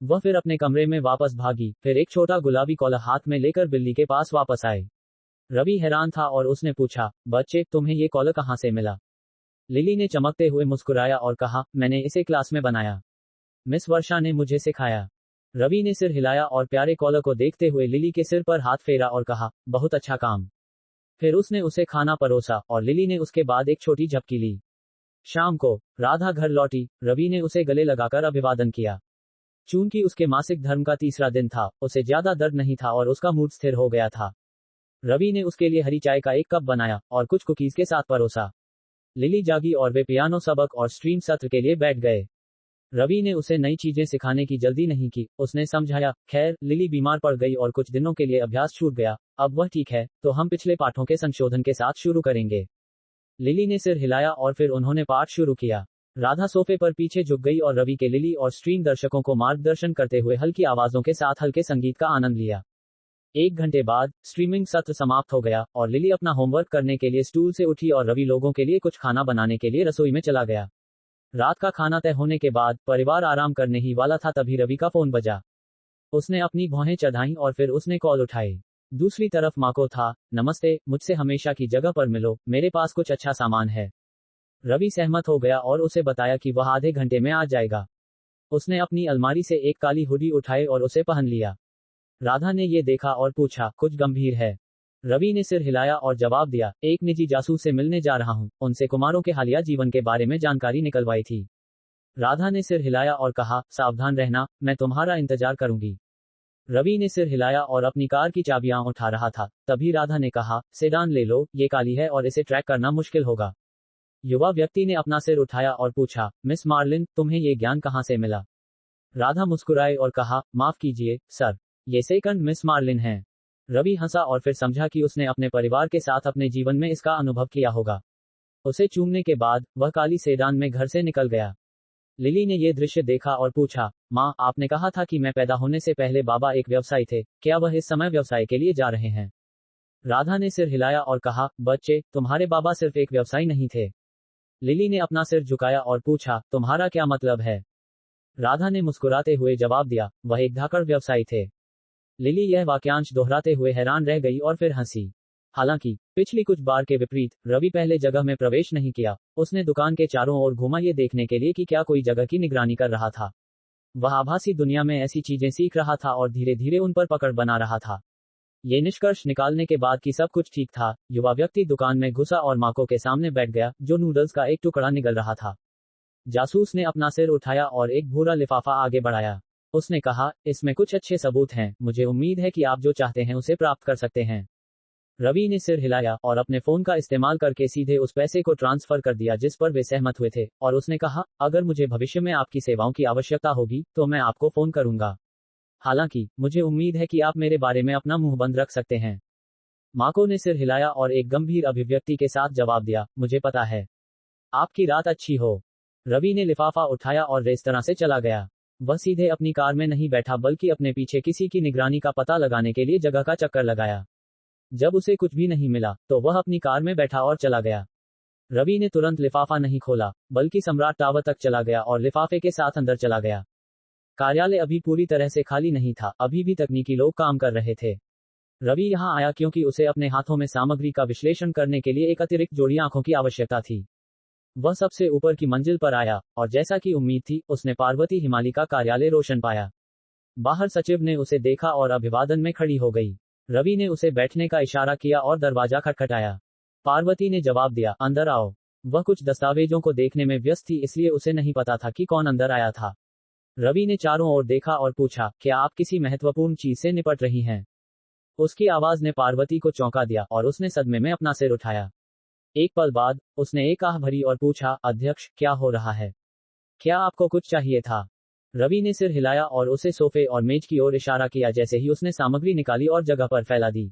वह फिर अपने कमरे में वापस भागी, फिर एक छोटा गुलाबी कॉलर हाथ में लेकर बिल्ली के पास वापस आए। रवि हैरान था और उसने पूछा, बच्चे, तुम्हें ये कॉलर कहाँ से मिला? लिली ने चमकते हुए मुस्कुराया और कहा, मैंने इसे क्लास में बनाया। मिस वर्षा ने मुझे सिखाया। रवि ने सिर हिलाया और प्यारे कॉलर को देखते हुए लिली के सिर पर हाथ फेरा और कहा, बहुत अच्छा काम। फिर उसने उसे खाना परोसा और लिली ने उसके बाद एक छोटी झपकी ली। शाम को राधा घर लौटी। रवि ने उसे गले लगाकर अभिवादन किया। चूंकि उसके मासिक धर्म का तीसरा दिन था, उसे ज्यादा दर्द नहीं था और उसका मूड स्थिर हो गया था। रवि ने उसके लिए हरी चाय का एक कप बनाया और कुछ कुकीज के साथ परोसा। लिली जागी और वे पियानो सबक और स्ट्रीम सत्र के लिए बैठ गए। रवि ने उसे नई चीजें सिखाने की जल्दी नहीं की। उसने समझाया, खैर, लिली बीमार पड़ गई और कुछ दिनों के लिए अभ्यास छूट गया। अब वह ठीक है, तो हम पिछले पाठों के संशोधन के साथ शुरू करेंगे। लिली ने सिर हिलाया और फिर उन्होंने पाठ शुरू किया। राधा सोफे पर पीछे झुक गई और रवि के लिली और स्ट्रीम दर्शकों को मार्गदर्शन करते हुए हल्की आवाजों के साथ हल्के संगीत का आनंद लिया। 1 घंटे बाद स्ट्रीमिंग सत्र समाप्त हो गया और लिली अपना होमवर्क करने के लिए स्टूल से उठी और रवि लोगों के लिए कुछ खाना बनाने के लिए रसोई में चला गया। रात का खाना तय होने के बाद परिवार आराम करने ही वाला था, तभी रवि का फोन बजा। उसने अपनी भौहें चढ़ाईं और फिर उसने कॉल उठाई। दूसरी तरफ माको था। नमस्ते, मुझसे हमेशा की जगह पर मिलो, मेरे पास कुछ अच्छा सामान है। रवि सहमत हो गया और उसे बताया कि वह आधे घंटे में आ जाएगा। उसने अपनी अलमारी से एक काली हुडी उठाई और उसे पहन लिया। राधा ने ये देखा और पूछा, कुछ गंभीर है? रवि ने सिर हिलाया और जवाब दिया, एक निजी जासूस से मिलने जा रहा हूं, उनसे कुमारों के हालिया जीवन के बारे में जानकारी निकलवाई थी। राधा ने सिर हिलाया और कहा, सावधान रहना, मैं तुम्हारा इंतजार करूंगी। रवि ने सिर हिलाया और अपनी कार की चाबियां उठा रहा था, तभी राधा ने कहा, सेडान ले लो, ये काली है और इसे ट्रैक करना मुश्किल होगा। युवा व्यक्ति ने अपना सिर उठाया और पूछा, मिस मार्लिन, तुम्हें ये ज्ञान कहां से मिला? राधा मुस्कुराई और कहा, माफ कीजिए सर, ये सेकंड मिस मार्लिन हैं। रवि हंसा और फिर समझा कि उसने अपने परिवार के साथ अपने जीवन में इसका अनुभव किया होगा। उसे चूमने के बाद वह काली सेडान में घर से निकल गया। लिली ने यह दृश्य देखा और पूछा, माँ, आपने कहा था कि मैं पैदा होने से पहले बाबा एक व्यवसायी थे, क्या वह इस समय व्यवसाय के लिए जा रहे हैं? राधा ने सिर हिलाया और कहा, बच्चे, तुम्हारे बाबा सिर्फ एक व्यवसायी नहीं थे। लिली ने अपना सिर झुकाया और पूछा, तुम्हारा क्या मतलब है? राधा ने मुस्कुराते हुए जवाब दिया, वह एक धाकड़ व्यवसायी थे। लिली यह वाक्यांश दोहराते हुए हैरान रह गई और फिर हंसी। हालांकि पिछली कुछ बार के विपरीत रवि पहले जगह में प्रवेश नहीं किया। उसने दुकान के चारों ओर घूमा, ये देखने के लिए कि क्या कोई जगह की निगरानी कर रहा था। वह आभासी दुनिया में ऐसी चीजें सीख रहा था और धीरे धीरे उन पर पकड़ बना रहा था। ये निष्कर्ष निकालने के बाद कि सब कुछ ठीक था, युवा व्यक्ति दुकान में घुसा और माको के सामने बैठ गया, जो नूडल्स का एक टुकड़ा निगल रहा था। जासूस ने अपना सिर उठाया और एक भूरा लिफाफा आगे बढ़ाया। उसने कहा, इसमें कुछ अच्छे सबूत हैं, मुझे उम्मीद है कि आप जो चाहते हैं उसे प्राप्त कर सकते हैं। रवि ने सिर हिलाया और अपने फोन का इस्तेमाल करके सीधे उस पैसे को ट्रांसफर कर दिया जिस पर वे सहमत हुए थे, और उसने कहा, अगर मुझे भविष्य में आपकी सेवाओं की आवश्यकता होगी तो मैं आपको फोन करूंगा। हालांकि मुझे उम्मीद है कि आप मेरे बारे में अपना मुंह बंद रख सकते हैं। माको ने सिर हिलाया और एक गंभीर अभिव्यक्ति के साथ जवाब दिया, मुझे पता है। आपकी रात अच्छी हो। रवि ने लिफाफा उठाया और रेस्तरां से चला गया। वह सीधे अपनी कार में नहीं बैठा बल्कि अपने पीछे किसी की निगरानी का पता लगाने के लिए जगह का चक्कर लगाया। जब उसे कुछ भी नहीं मिला तो वह अपनी कार में बैठा और चला गया। रवि ने तुरंत लिफाफा नहीं खोला, बल्कि सम्राट टावर तक चला गया और लिफाफे के साथ अंदर चला गया। कार्यालय अभी पूरी तरह से खाली नहीं था, अभी भी तकनीकी लोग काम कर रहे थे। रवि यहां आया क्योंकि उसे अपने हाथों में सामग्री का विश्लेषण करने के लिए एक अतिरिक्त जोड़ी आंखों की आवश्यकता थी। वह सबसे ऊपर की मंजिल पर आया और जैसा कि उम्मीद थी, उसने पार्वती हिमाली का कार्यालय रोशन पाया। बाहर सचिव ने उसे देखा और अभिवादन में खड़ी हो गई। रवि ने उसे बैठने का इशारा किया और दरवाजा खटखटाया। पार्वती ने जवाब दिया, अंदर आओ। वह कुछ दस्तावेजों को देखने में व्यस्त थी, इसलिए उसे नहीं पता था कि कौन अंदर आया था। रवि ने चारों ओर देखा और पूछा, क्या आप किसी महत्वपूर्ण चीज से निपट रही हैं? उसकी आवाज ने पार्वती को चौंका दिया और उसने सदमे में अपना सिर उठाया। एक पल बाद उसने एक आह भरी और पूछा, अध्यक्ष, क्या हो रहा है? क्या आपको कुछ चाहिए था? रवि ने सिर हिलाया और उसे सोफे और मेज की ओर इशारा किया। जैसे ही उसने सामग्री निकाली और जगह पर फैला दी।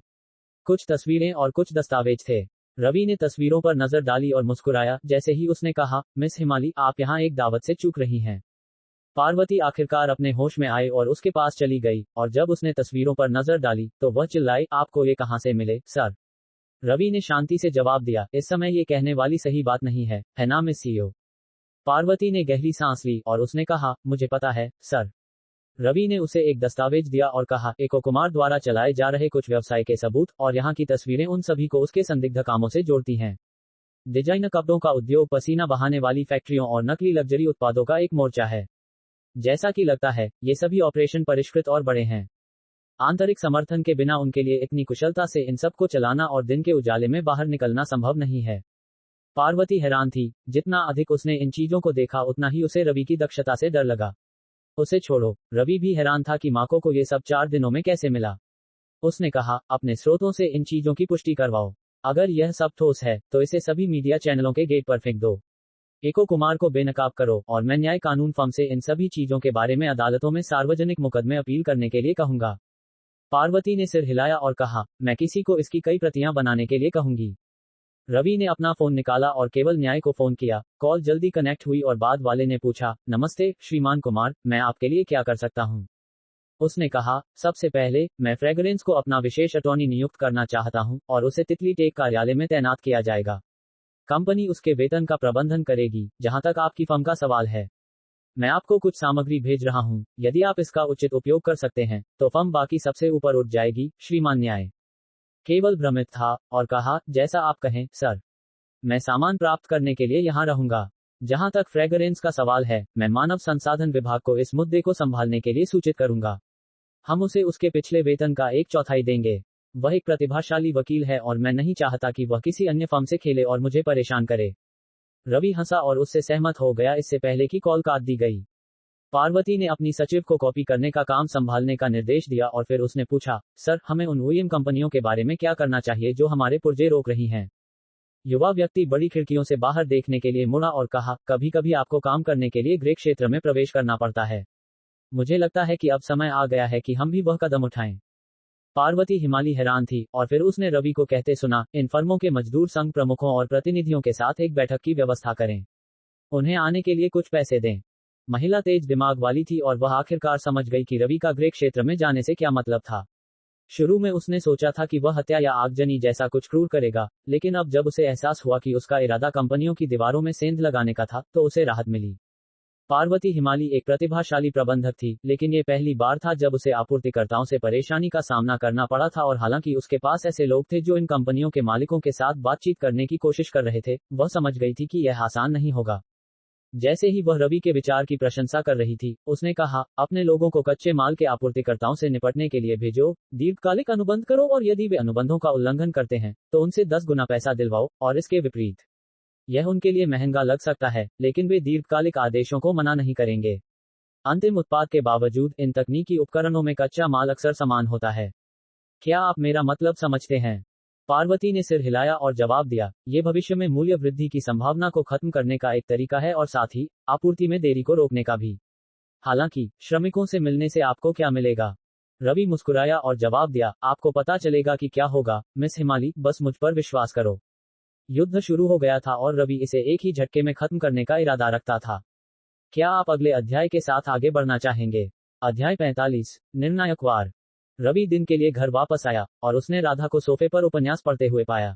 कुछ तस्वीरें और कुछ दस्तावेज थे। रवि ने तस्वीरों पर नजर डाली और मुस्कुराया। जैसे ही उसने कहा, मिस हिमाली, आप यहाँ एक दावत से चूक रही हैं। पार्वती आखिरकार अपने होश में आए और उसके पास चली गई, और जब उसने तस्वीरों पर नजर डाली तो वह चिल्लाई, आपको ये कहां से मिले, सर? रवि ने शांति से जवाब दिया, इस समय ये कहने वाली सही बात नहीं है ना मिस सीईओ? पार्वती ने गहरी सांस ली और उसने कहा, मुझे पता है, सर। रवि ने उसे एक दस्तावेज दिया और कहा, एको कुमार द्वारा चलाए जा रहे कुछ व्यवसाय के सबूत, और यहाँ की तस्वीरें उन सभी को उसके संदिग्ध कामों से जोड़ती हैं। डिजाइनर कपड़ों का उद्योग, पसीना बहाने वाली फैक्ट्रियों और नकली लग्जरी उत्पादों का एक मोर्चा है। जैसा कि लगता है, ये सभी ऑपरेशन परिष्कृत और बड़े हैं। आंतरिक समर्थन के बिना उनके लिए इतनी कुशलता से इन सब को चलाना और दिन के उजाले में बाहर निकलना संभव नहीं है। पार्वती हैरान थी। जितना अधिक उसने इन चीजों को देखा उतना ही उसे रवि की दक्षता से डर लगा। उसे छोड़ो, रवि भी हैरान था कि माको को ये सब 4 दिनों में कैसे मिला। उसने कहा, अपने स्रोतों से इन चीजों की पुष्टि करवाओ। अगर यह सब ठोस है तो इसे सभी मीडिया चैनलों के गेट पर फेंक दो। एको कुमार को बेनकाब करो और मैं न्याय कानून फर्म से इन सभी चीजों के बारे में अदालतों में सार्वजनिक मुकदमे अपील करने के लिए कहूंगा। पार्वती ने सिर हिलाया और कहा, मैं किसी को इसकी कई प्रतियां बनाने के लिए कहूंगी। रवि ने अपना फोन निकाला और केवल न्याय को फोन किया। कॉल जल्दी कनेक्ट हुई और बाद वाले ने पूछा, नमस्ते श्रीमान कुमार, मैं आपके लिए क्या कर सकता हूं? उसने कहा, सबसे पहले मैं फ्रेगरेंस को अपना विशेष अटॉर्नी नियुक्त करना चाहता हूं और उसे तितली टेक कार्यालय में तैनात किया जाएगा। कंपनी उसके वेतन का प्रबंधन करेगी। जहां तक आपकी फर्म का सवाल है, मैं आपको कुछ सामग्री भेज रहा हूं। यदि आप इसका उचित उपयोग कर सकते हैं तो फर्म बाकी सबसे ऊपर उठ जाएगी। श्रीमान न्याय केवल भ्रमित था और कहा, जैसा आप कहें सर, मैं सामान प्राप्त करने के लिए यहां रहूंगा। जहां तक फ्रेगरेंस का सवाल है, मैं मानव संसाधन विभाग को इस मुद्दे को संभालने के लिए सूचित करूंगा। हम उसे उसके पिछले वेतन का 1/4 देंगे। वह एक प्रतिभाशाली वकील है और मैं नहीं चाहता कि वह किसी अन्य फर्म से खेले और मुझे परेशान करे। रवि हंसा और उससे सहमत हो गया। इससे पहले कि कॉल काट दी गई, पार्वती ने अपनी सचिव को कॉपी करने का काम संभालने का निर्देश दिया और फिर उसने पूछा, सर, हमें उन ओईएम कंपनियों के बारे में क्या करना चाहिए जो हमारे पुर्जे रोक रही हैं? युवा व्यक्ति बड़ी खिड़कियों से बाहर देखने के लिए मुड़ा और कहा, कभी कभी आपको काम करने के लिए ग्रे क्षेत्र में प्रवेश करना पड़ता है। मुझे लगता है कि अब समय आ गया है कि हम भी वह कदम उठाएं। पार्वती हिमाली हैरान थी और फिर उसने रवि को कहते सुना, इन फर्मों के मजदूर संघ प्रमुखों और प्रतिनिधियों के साथ एक बैठक की व्यवस्था करें। उन्हें आने के लिए कुछ पैसे दें। महिला तेज दिमाग वाली थी और वह आखिरकार समझ गई कि रवि का ग्रे क्षेत्र में जाने से क्या मतलब था। शुरू में उसने सोचा था कि वह हत्या या आगजनी जैसा कुछ क्रूर करेगा, लेकिन अब जब उसे एहसास हुआ कि उसका इरादा कंपनियों की दीवारों में सेंध लगाने का था, तो उसे राहत मिली। पार्वती हिमाली एक प्रतिभाशाली प्रबंधक थी, लेकिन ये पहली बार था जब उसे आपूर्तिकर्ताओं से परेशानी का सामना करना पड़ा था और हालांकि उसके पास ऐसे लोग थे जो इन कंपनियों के मालिकों के साथ बातचीत करने की कोशिश कर रहे थे, वह समझ गई थी कि यह आसान नहीं होगा। जैसे ही वह रवि के विचार की प्रशंसा कर रही थी, उसने कहा, अपने लोगों को कच्चे माल के आपूर्तिकर्ताओं से निपटने के लिए भेजो, दीर्घकालिक अनुबंध करो और यदि वे अनुबंधों का उल्लंघन करते हैं तो उनसे 10 गुना पैसा दिलवाओ, और इसके विपरीत यह उनके लिए महंगा लग सकता है, लेकिन वे दीर्घकालिक आदेशों को मना नहीं करेंगे। अंतिम उत्पाद के बावजूद इन तकनीकी उपकरणों में कच्चा माल अक्सर समान होता है। क्या आप मेरा मतलब समझते हैं? पार्वती ने सिर हिलाया और जवाब दिया, ये भविष्य में मूल्य वृद्धि की संभावना को खत्म करने का एक तरीका है और साथ ही आपूर्ति में देरी को रोकने का भी। हालांकि श्रमिकों से मिलने से आपको क्या मिलेगा? रवि मुस्कुराया और जवाब दिया, आपको पता चलेगा कि क्या होगा, मिस हिमाली, बस मुझ पर विश्वास करो। युद्ध शुरू हो गया था और रवि इसे एक ही झटके में खत्म करने का इरादा रखता था। क्या आप अगले अध्याय के साथ आगे बढ़ना चाहेंगे? अध्याय 45, निर्णायक वार। रवि दिन के लिए घर वापस आया और उसने राधा को सोफे पर उपन्यास पढ़ते हुए पाया।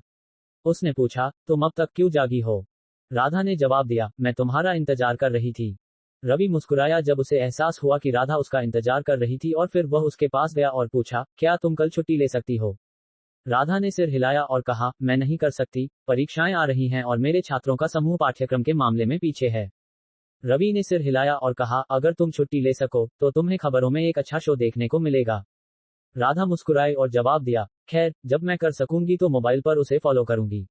उसने पूछा, तुम अब तक क्यों जागी हो? राधा ने जवाब दिया, मैं तुम्हारा इंतजार कर रही थी। रवि मुस्कुराया जब उसे एहसास हुआ कि राधा उसका इंतजार कर रही थी और फिर वह उसके पास गया और पूछा, क्या तुम कल छुट्टी ले सकती हो? राधा ने सिर हिलाया और कहा, मैं नहीं कर सकती, परीक्षाएं आ रही हैं और मेरे छात्रों का समूह पाठ्यक्रम के मामले में पीछे है। रवि ने सिर हिलाया और कहा, अगर तुम छुट्टी ले सको तो तुम्हें खबरों में एक अच्छा शो देखने को मिलेगा। राधा मुस्कुराई और जवाब दिया, खैर, जब मैं कर सकूंगी तो मोबाइल पर उसे फॉलो करूंगी।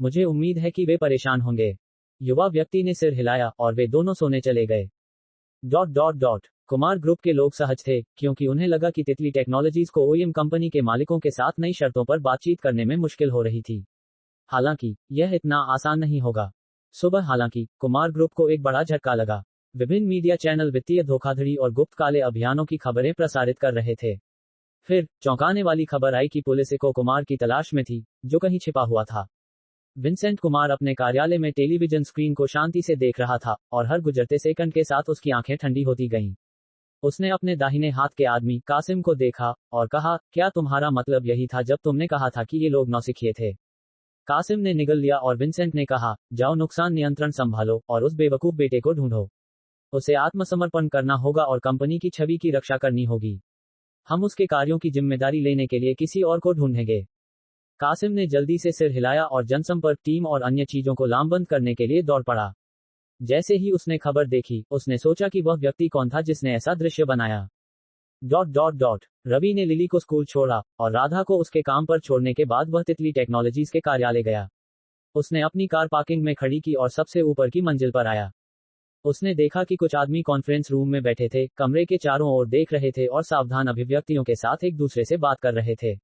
मुझे उम्मीद है कि वे परेशान होंगे। युवा व्यक्ति ने सिर हिलाया और वे दोनों सोने चले गए। कुमार ग्रुप के लोग सहज थे, क्योंकि उन्हें लगा कि तितली टेक्नोलॉजीज को ओईएम कंपनी के मालिकों के साथ नई शर्तों पर बातचीत करने में मुश्किल हो रही थी। हालांकि यह इतना आसान नहीं होगा। सुबह हालांकि कुमार ग्रुप को एक बड़ा झटका लगा। विभिन्न मीडिया चैनल वित्तीय धोखाधड़ी और गुप्त काले अभियानों की खबरें प्रसारित कर रहे थे। फिर चौंकाने वाली खबर आई कि पुलिस इको कुमार की तलाश में थी, जो कहीं छिपा हुआ था। विंसेंट कुमार अपने कार्यालय में टेलीविजन स्क्रीन को शांति से देख रहा था और हर गुजरते सेकंड के साथ उसकी आंखें ठंडी होती गईं। उसने अपने दाहिने हाथ के आदमी कासिम को देखा और कहा, क्या तुम्हारा मतलब यही था जब तुमने कहा था कि ये लोग नौसिखिए थे? कासिम ने निगल लिया और विंसेंट ने कहा, जाओ नुकसान नियंत्रण संभालो और उस बेवकूफ बेटे को ढूंढो। उसे आत्मसमर्पण करना होगा और कंपनी की छवि की रक्षा करनी होगी। हम उसके कार्यों की जिम्मेदारी लेने के लिए किसी और को ढूंढेंगे। कासिम ने जल्दी से सिर हिलाया और जनसंपर्क टीम और अन्य चीजों को लामबंद करने के लिए दौड़ पड़ा। जैसे ही उसने खबर देखी, उसने सोचा कि वह व्यक्ति कौन था जिसने ऐसा दृश्य बनाया। रवि ने लिली को स्कूल छोड़ा और राधा को उसके काम पर छोड़ने के बाद वह तितली टेक्नोलॉजीज के कार्यालय गया। उसने अपनी कार पार्किंग में खड़ी की और सबसे ऊपर की मंजिल पर आया। उसने देखा कि कुछ आदमी कॉन्फ्रेंस रूम में बैठे थे, कमरे के चारों ओर देख रहे थे और सावधान अभिव्यक्तियों के साथ एक दूसरे से बात कर रहे थे।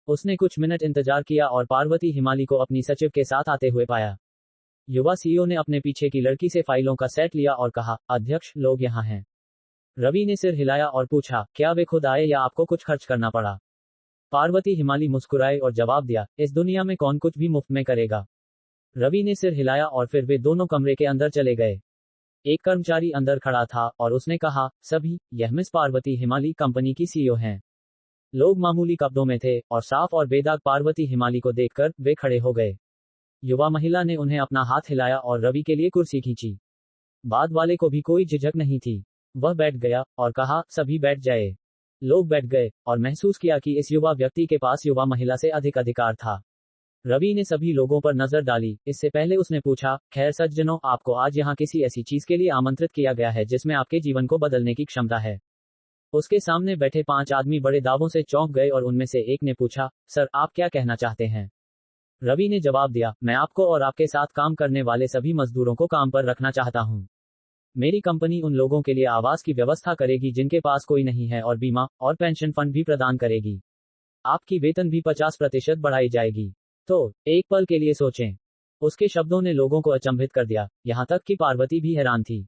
उसने कुछ मिनट इंतजार किया और पार्वती हिमाली को अपनी सचिव के साथ आते हुए पाया। युवा सीईओ ने अपने पीछे की लड़की से फाइलों का सेट लिया और कहा, अध्यक्ष, लोग यहाँ हैं। रवि ने सिर हिलाया और पूछा, क्या वे खुद आए या आपको कुछ खर्च करना पड़ा? पार्वती हिमाली मुस्कुराए और जवाब दिया, इस दुनिया में कौन कुछ भी मुफ्त में करेगा। रवि ने सिर हिलाया और फिर वे दोनों कमरे के अंदर चले गए। एक कर्मचारी अंदर खड़ा था और उसने कहा, सभी, यह मिस पार्वती हिमाली कंपनी की सीईओ हैं। लोग मामूली कपड़ों में थे और साफ और बेदाग पार्वती हिमाली को देखकर वे खड़े हो गए। युवा महिला ने उन्हें अपना हाथ हिलाया और रवि के लिए कुर्सी खींची। बाद वाले को भी कोई झिझक नहीं थी। वह बैठ गया और कहा, सभी बैठ जाए। लोग बैठ गए और महसूस किया कि इस युवा व्यक्ति के पास युवा महिला से अधिक अधिकार था। रवि ने सभी लोगों पर नजर डाली। इससे पहले उसने पूछा, खैर सज्जनों, आपको आज यहाँ किसी ऐसी चीज के लिए आमंत्रित किया गया है जिसमें आपके जीवन को बदलने की क्षमता है। उसके सामने बैठे 5 आदमी बड़े दावों से चौंक गए और उनमें से एक ने पूछा, सर आप क्या कहना चाहते हैं? रवि ने जवाब दिया, मैं आपको और आपके साथ काम करने वाले सभी मजदूरों को काम पर रखना चाहता हूं। मेरी कंपनी उन लोगों के लिए आवास की व्यवस्था करेगी जिनके पास कोई नहीं है और बीमा और पेंशन फंड भी प्रदान करेगी। आपकी वेतन भी 50% बढ़ाई जाएगी। तो एक पल के लिए सोचें। उसके शब्दों ने लोगों को अचंभित कर दिया, यहां तक कि पार्वती भी हैरान थी।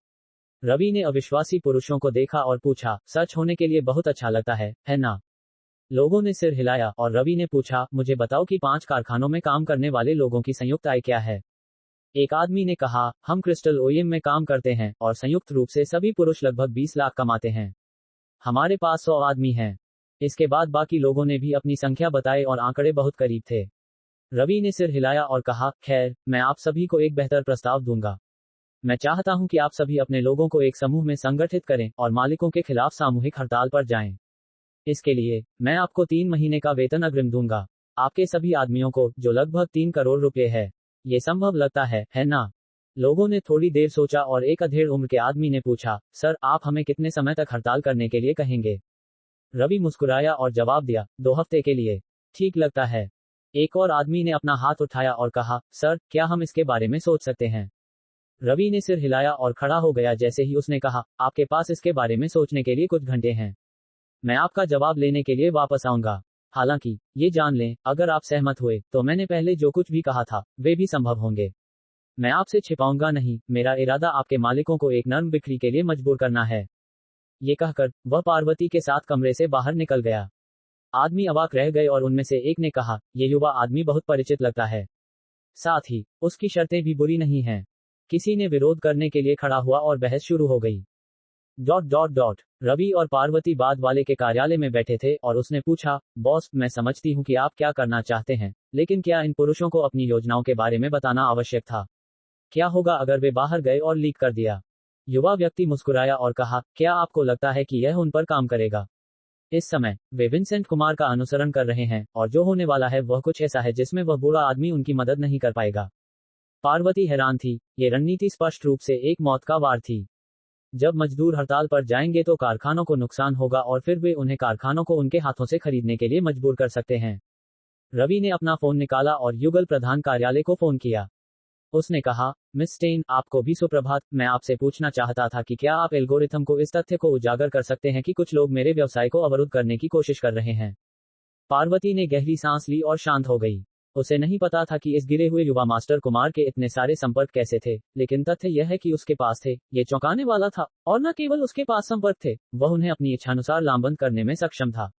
रवि ने अविश्वासी पुरुषों को देखा और पूछा, सच होने के लिए बहुत अच्छा लगता है ना? लोगों ने सिर हिलाया और रवि ने पूछा, मुझे बताओ कि 5 कारखानों में काम करने वाले लोगों की संयुक्त आय क्या है? एक आदमी ने कहा, हम क्रिस्टल ओईएम में काम करते हैं और संयुक्त रूप से सभी पुरुष लगभग 20 लाख कमाते हैं। हमारे पास 100 आदमी हैं। इसके बाद बाकी लोगों ने भी अपनी संख्या बताए और आंकड़े बहुत करीब थे। रवि ने सिर हिलाया और कहा, खैर, मैं आप सभी को एक बेहतर प्रस्ताव दूंगा। मैं चाहता हूं कि आप सभी अपने लोगों को एक समूह में संगठित करें और मालिकों के खिलाफ सामूहिक हड़ताल पर जाएं। इसके लिए मैं आपको 3 महीने का वेतन अग्रिम दूंगा। आपके सभी आदमियों को, जो लगभग 3 करोड़ रुपए है। ये संभव लगता है ना? लोगों ने थोड़ी देर सोचा और एक अधेड़ उम्र के आदमी ने पूछा, सर आप हमें कितने समय तक हड़ताल करने के लिए कहेंगे? रवि मुस्कुराया और जवाब दिया, 2 हफ्ते के लिए। ठीक लगता है। एक और आदमी ने अपना हाथ उठाया और कहा, सर क्या हम इसके बारे में सोच सकते हैं? रवि ने सिर हिलाया और खड़ा हो गया जैसे ही उसने कहा, आपके पास इसके बारे में सोचने के लिए कुछ घंटे हैं। मैं आपका जवाब लेने के लिए वापस आऊंगा। हालांकि ये जान लें, अगर आप सहमत हुए तो मैंने पहले जो कुछ भी कहा था वे भी संभव होंगे। मैं आपसे छिपाऊंगा नहीं, मेरा इरादा आपके मालिकों को एक नर्म बिक्री के लिए मजबूर करना है। ये कहकर वह पार्वती के साथ कमरे से बाहर निकल गया। आदमी अवाक रह गए और उनमें से एक ने कहा, ये युवा आदमी बहुत परिचित लगता है। साथ ही उसकी शर्तें भी बुरी नहीं हैं। किसी ने विरोध करने के लिए खड़ा हुआ और बहस शुरू हो गई। रवि और पार्वती बाद वाले के कार्यालय में बैठे थे और उसने पूछा, बॉस, मैं समझती हूँ कि आप क्या करना चाहते हैं, लेकिन क्या इन पुरुषों को अपनी योजनाओं के बारे में बताना आवश्यक था? क्या होगा अगर वे बाहर गए और लीक कर दिया? युवा व्यक्ति मुस्कुराया और कहा, क्या आपको लगता है कि यह उन पर काम करेगा? इस समय वे विंसेंट कुमार का अनुसरण कर रहे हैं और जो होने वाला है वह कुछ ऐसा है जिसमें वह बूढ़ा आदमी उनकी मदद नहीं कर पाएगा। पार्वती हैरान थी। ये रणनीति स्पष्ट रूप से एक मौत का वार थी। जब मजदूर हड़ताल पर जाएंगे तो कारखानों को नुकसान होगा और फिर वे उन्हें कारखानों को उनके हाथों से खरीदने के लिए मजबूर कर सकते हैं। रवि ने अपना फोन निकाला और युगल प्रधान कार्यालय को फोन किया। उसने कहा, मिस स्टेन, आपको भी सुप्रभात। मैं आपसे पूछना चाहता था कि क्या आप एल्गोरिथम को इस तथ्य को उजागर कर सकते हैं कि कुछ लोग मेरे व्यवसाय को अवरुद्ध करने की कोशिश कर रहे हैं? पार्वती ने गहरी सांस ली और शांत हो गई। उसे नहीं पता था कि इस गिरे हुए युवा मास्टर कुमार के इतने सारे संपर्क कैसे थे, लेकिन तथ्य यह है कि उसके पास थे। ये चौंकाने वाला था। और न केवल उसके पास संपर्क थे, वह उन्हें अपनी इच्छानुसार लामबंद करने में सक्षम था।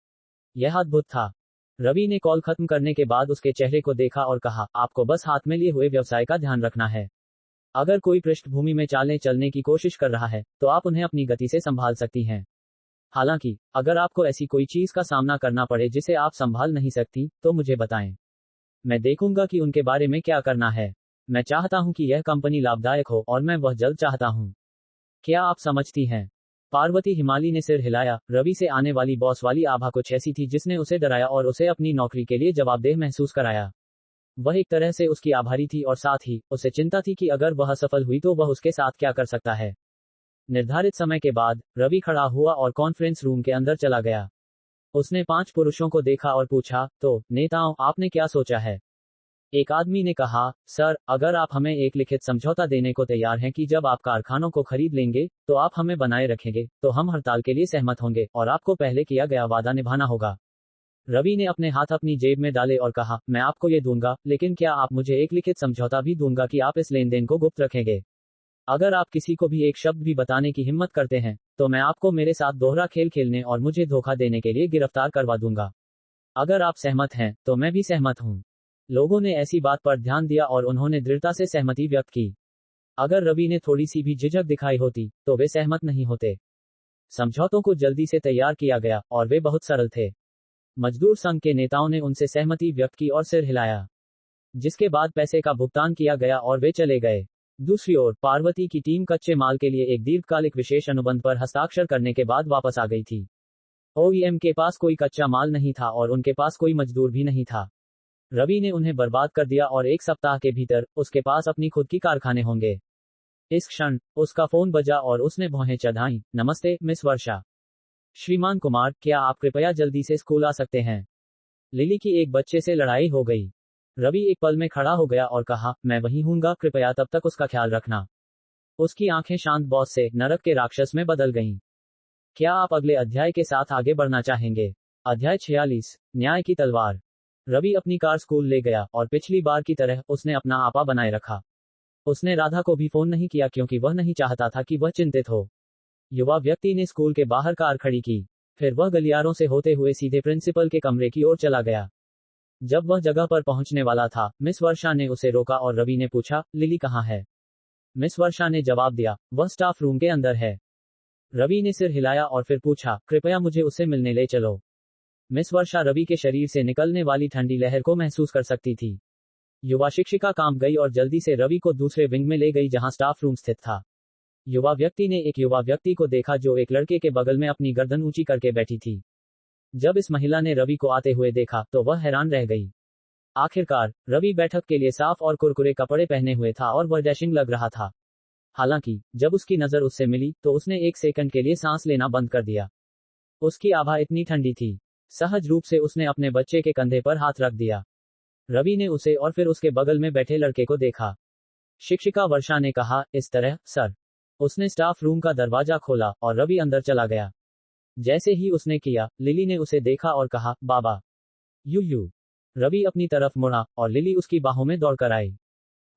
यह अद्भुत था। रवि ने कॉल खत्म करने के बाद उसके चेहरे को देखा और कहा, आपको बस हाथ में लिए हुए व्यवसाय का ध्यान रखना है। अगर कोई पृष्ठभूमि में चालें चलने की कोशिश कर रहा है तो आप उन्हें अपनी गति से संभाल सकती हैं। हालांकि अगर आपको ऐसी कोई चीज का सामना करना पड़े जिसे आप संभाल नहीं सकती, तो मुझे बताएं। मैं देखूंगा कि उनके बारे में क्या करना है। मैं चाहता हूं कि यह कंपनी लाभदायक हो और मैं वह जल्द चाहता हूं। क्या आप समझती हैं? पार्वती हिमाली ने सिर हिलाया। रवि से आने वाली बॉस वाली आभा कुछ ऐसी थी जिसने उसे डराया और उसे अपनी नौकरी के लिए जवाबदेह महसूस कराया। वह एक तरह से उसकी आभारी थी और साथ ही उसे चिंता थी कि अगर वह असफल हुई तो वह उसके साथ क्या कर सकता है। निर्धारित समय के बाद रवि खड़ा हुआ और कॉन्फ्रेंस रूम के अंदर चला गया। उसने 5 पुरुषों को देखा और पूछा, तो नेताओं, आपने क्या सोचा है? एक आदमी ने कहा, सर, अगर आप हमें एक लिखित समझौता देने को तैयार हैं कि जब आप कारखानों को खरीद लेंगे तो आप हमें बनाए रखेंगे, तो हम हड़ताल के लिए सहमत होंगे और आपको पहले किया गया वादा निभाना होगा। रवि ने अपने हाथ अपनी जेब में डाले और कहा, मैं आपको ये दूंगा, लेकिन क्या आप मुझे एक लिखित समझौता भी दूंगा कि आप इस लेन देन को गुप्त रखेंगे? अगर आप किसी को भी एक शब्द भी बताने की हिम्मत करते हैं तो मैं आपको मेरे साथ दोहरा खेल खेलने और मुझे धोखा देने के लिए गिरफ्तार करवा दूंगा। अगर आप सहमत हैं तो मैं भी सहमत हूं। लोगों ने ऐसी बात पर ध्यान दिया और उन्होंने दृढ़ता से सहमति व्यक्त की। अगर रवि ने थोड़ी सी भी झिझक दिखाई होती तो वे सहमत नहीं होते। समझौतों को जल्दी से तैयार किया गया और वे बहुत सरल थे। मजदूर संघ के नेताओं ने उनसे सहमति व्यक्त की और सिर हिलाया। जिसके बाद पैसे का भुगतान किया गया और वे चले गए। दूसरी ओर पार्वती की टीम कच्चे माल के लिए एक दीर्घकालिक विशेष अनुबंध पर हस्ताक्षर करने के बाद वापस आ गई थी। ओईएम के पास कोई कच्चा माल नहीं था और उनके पास कोई मजदूर भी नहीं था। रवि ने उन्हें बर्बाद कर दिया और 1 सप्ताह के भीतर उसके पास अपनी खुद की कारखाने होंगे। इस क्षण उसका फोन बजा और उसने भौहें चढ़ाईं। नमस्ते मिस वर्षा। श्रीमान कुमार, क्या आप कृपया जल्दी से स्कूल आ सकते हैं? लिली की एक बच्चे से लड़ाई हो गई। रवि एक पल में खड़ा हो गया और कहा, मैं वहीं हूंगा, कृपया तब तक उसका ख्याल रखना। उसकी आंखें शांत बॉस से नरक के राक्षस में बदल गईं। क्या आप अगले अध्याय के साथ आगे बढ़ना चाहेंगे? अध्याय 46, न्याय की तलवार। रवि अपनी कार स्कूल ले गया और पिछली बार की तरह उसने अपना आपा बनाए रखा। उसने राधा को भी फोन नहीं किया क्योंकि वह नहीं चाहता था कि वह चिंतित हो। युवा व्यक्ति ने स्कूल के बाहर कार खड़ी की। फिर वह गलियारों से होते हुए सीधे प्रिंसिपल के कमरे की ओर चला गया। जब वह जगह पर पहुंचने वाला था, मिस वर्षा ने उसे रोका और रवि ने पूछा, लिली कहाँ है? मिस वर्षा ने जवाब दिया, वह स्टाफ रूम के अंदर है। रवि ने सिर हिलाया और फिर पूछा, कृपया मुझे उससे मिलने ले चलो। मिस वर्षा रवि के शरीर से निकलने वाली ठंडी लहर को महसूस कर सकती थी। युवा शिक्षिका काम गई और जल्दी से रवि को दूसरे विंग में ले गई जहां स्टाफ रूम स्थित था। युवा व्यक्ति ने एक युवा व्यक्ति को देखा जो एक लड़के के बगल में अपनी गर्दन ऊंची करके बैठी थी। जब इस महिला ने रवि को आते हुए देखा तो वह हैरान रह गई। आखिरकार रवि बैठक के लिए साफ और कुरकुरे कपड़े पहने हुए था और वह डैशिंग लग रहा था। हालांकि जब उसकी नजर उससे मिली तो उसने 1 सेकंड के लिए सांस लेना बंद कर दिया। उसकी आभा इतनी ठंडी थी। सहज रूप से उसने अपने बच्चे के कंधे पर हाथ रख दिया। रवि ने उसे और फिर उसके बगल में बैठे लड़के को देखा। शिक्षिका वर्षा ने कहा, इस तरह, सर। उसने स्टाफ रूम का दरवाजा खोला और रवि अंदर चला गया। जैसे ही उसने किया, लिली ने उसे देखा और कहा, बाबा। यू। रवि अपनी तरफ मुड़ा और लिली उसकी बाहों में दौड़कर आई।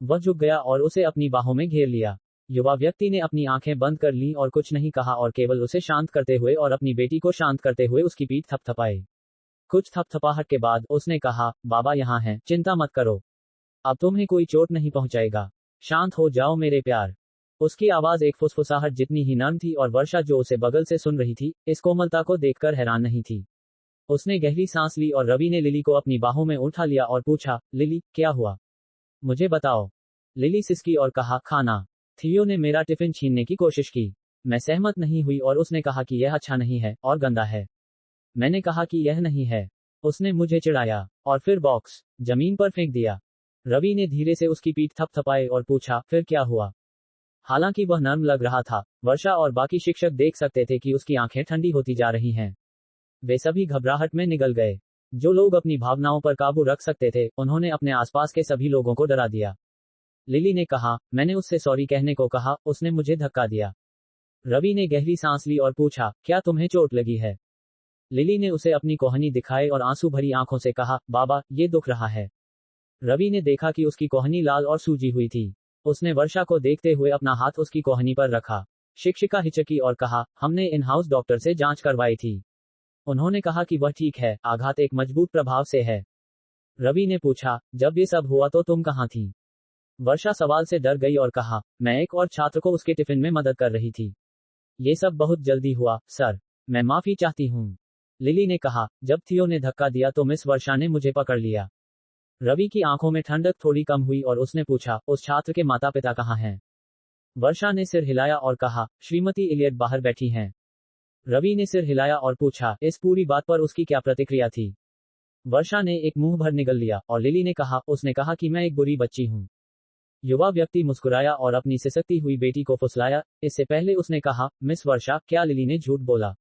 वह झुक गया और उसे अपनी बाहों में घेर लिया। युवा व्यक्ति ने अपनी आंखें बंद कर लीं और कुछ नहीं कहा और केवल उसे शांत करते हुए और अपनी बेटी को शांत करते हुए उसकी पीठ थपथपाई। कुछ थपथपाहट के बाद उसने कहा, बाबा यहाँ हैं, चिंता मत करो। अब तुम्हें कोई चोट नहीं पहुंचाएगा। शांत हो जाओ मेरे प्यार। उसकी आवाज एक फुसफुसाहट जितनी ही नर्म थी और वर्षा जो उसे बगल से सुन रही थी, इस कोमलता को देखकर हैरान नहीं थी। उसने गहरी सांस ली और रवि ने लिली को अपनी बाहों में उठा लिया और पूछा, लिली, क्या हुआ? मुझे बताओ। लिली सिसकी और कहा, खाना। थियो ने मेरा टिफिन छीनने की कोशिश की। मैं सहमत नहीं हुई और उसने कहा कि यह अच्छा नहीं है और गंदा है। मैंने कहा कि यह नहीं है। उसने मुझे चिढ़ाया और फिर बॉक्स जमीन पर फेंक दिया। रवि ने धीरे से उसकी पीठ थपथपाई और पूछा, फिर क्या हुआ? हालांकि वह नर्म लग रहा था, वर्षा और बाकी शिक्षक देख सकते थे कि उसकी आंखें ठंडी होती जा रही हैं। वे सभी घबराहट में निगल गए। जो लोग अपनी भावनाओं पर काबू रख सकते थे, उन्होंने अपने आसपास के सभी लोगों को डरा दिया। लिली ने कहा, मैंने उससे सॉरी कहने को कहा, उसने मुझे धक्का दिया। रवि ने गहरी सांस ली और पूछा, क्या तुम्हें चोट लगी है? लिली ने उसे अपनी कोहनी दिखाई और आंसू भरी आंखों से कहा, बाबा, ये दुख रहा है। रवि ने देखा कि उसकी कोहनी लाल और सूजी हुई थी। उसने वर्षा को देखते हुए अपना हाथ उसकी कोहनी पर रखा। शिक्षिका हिचकी और कहा, हमने इन हाउस डॉक्टर से जांच करवाई थी। उन्होंने कहा कि वह ठीक है, आघात एक मजबूत प्रभाव से है। रवि ने पूछा, जब ये सब हुआ तो तुम कहाँ थी? वर्षा सवाल से डर गई और कहा, मैं एक और छात्र को उसके टिफिन में मदद कर रही थी। ये सब बहुत जल्दी हुआ, सर। मैं माफी चाहती हूँ। लिली ने कहा, जब थियो ने धक्का दिया तो मिस वर्षा ने मुझे पकड़ लिया। रवि की आंखों में ठंडक थोड़ी कम हुई और उसने पूछा, उस छात्र के माता पिता कहाँ हैं? वर्षा ने सिर हिलाया और कहा, श्रीमती इलियट बाहर बैठी हैं। रवि ने सिर हिलाया और पूछा, इस पूरी बात पर उसकी क्या प्रतिक्रिया थी? वर्षा ने एक मुंह भर निगल लिया और लिली ने कहा, उसने कहा कि मैं एक बुरी बच्ची हूँ। युवा व्यक्ति मुस्कुराया और अपनी सिसकती हुई बेटी को फुसलाया। इससे पहले उसने कहा, मिस वर्षा, क्या लिली ने झूठ बोला?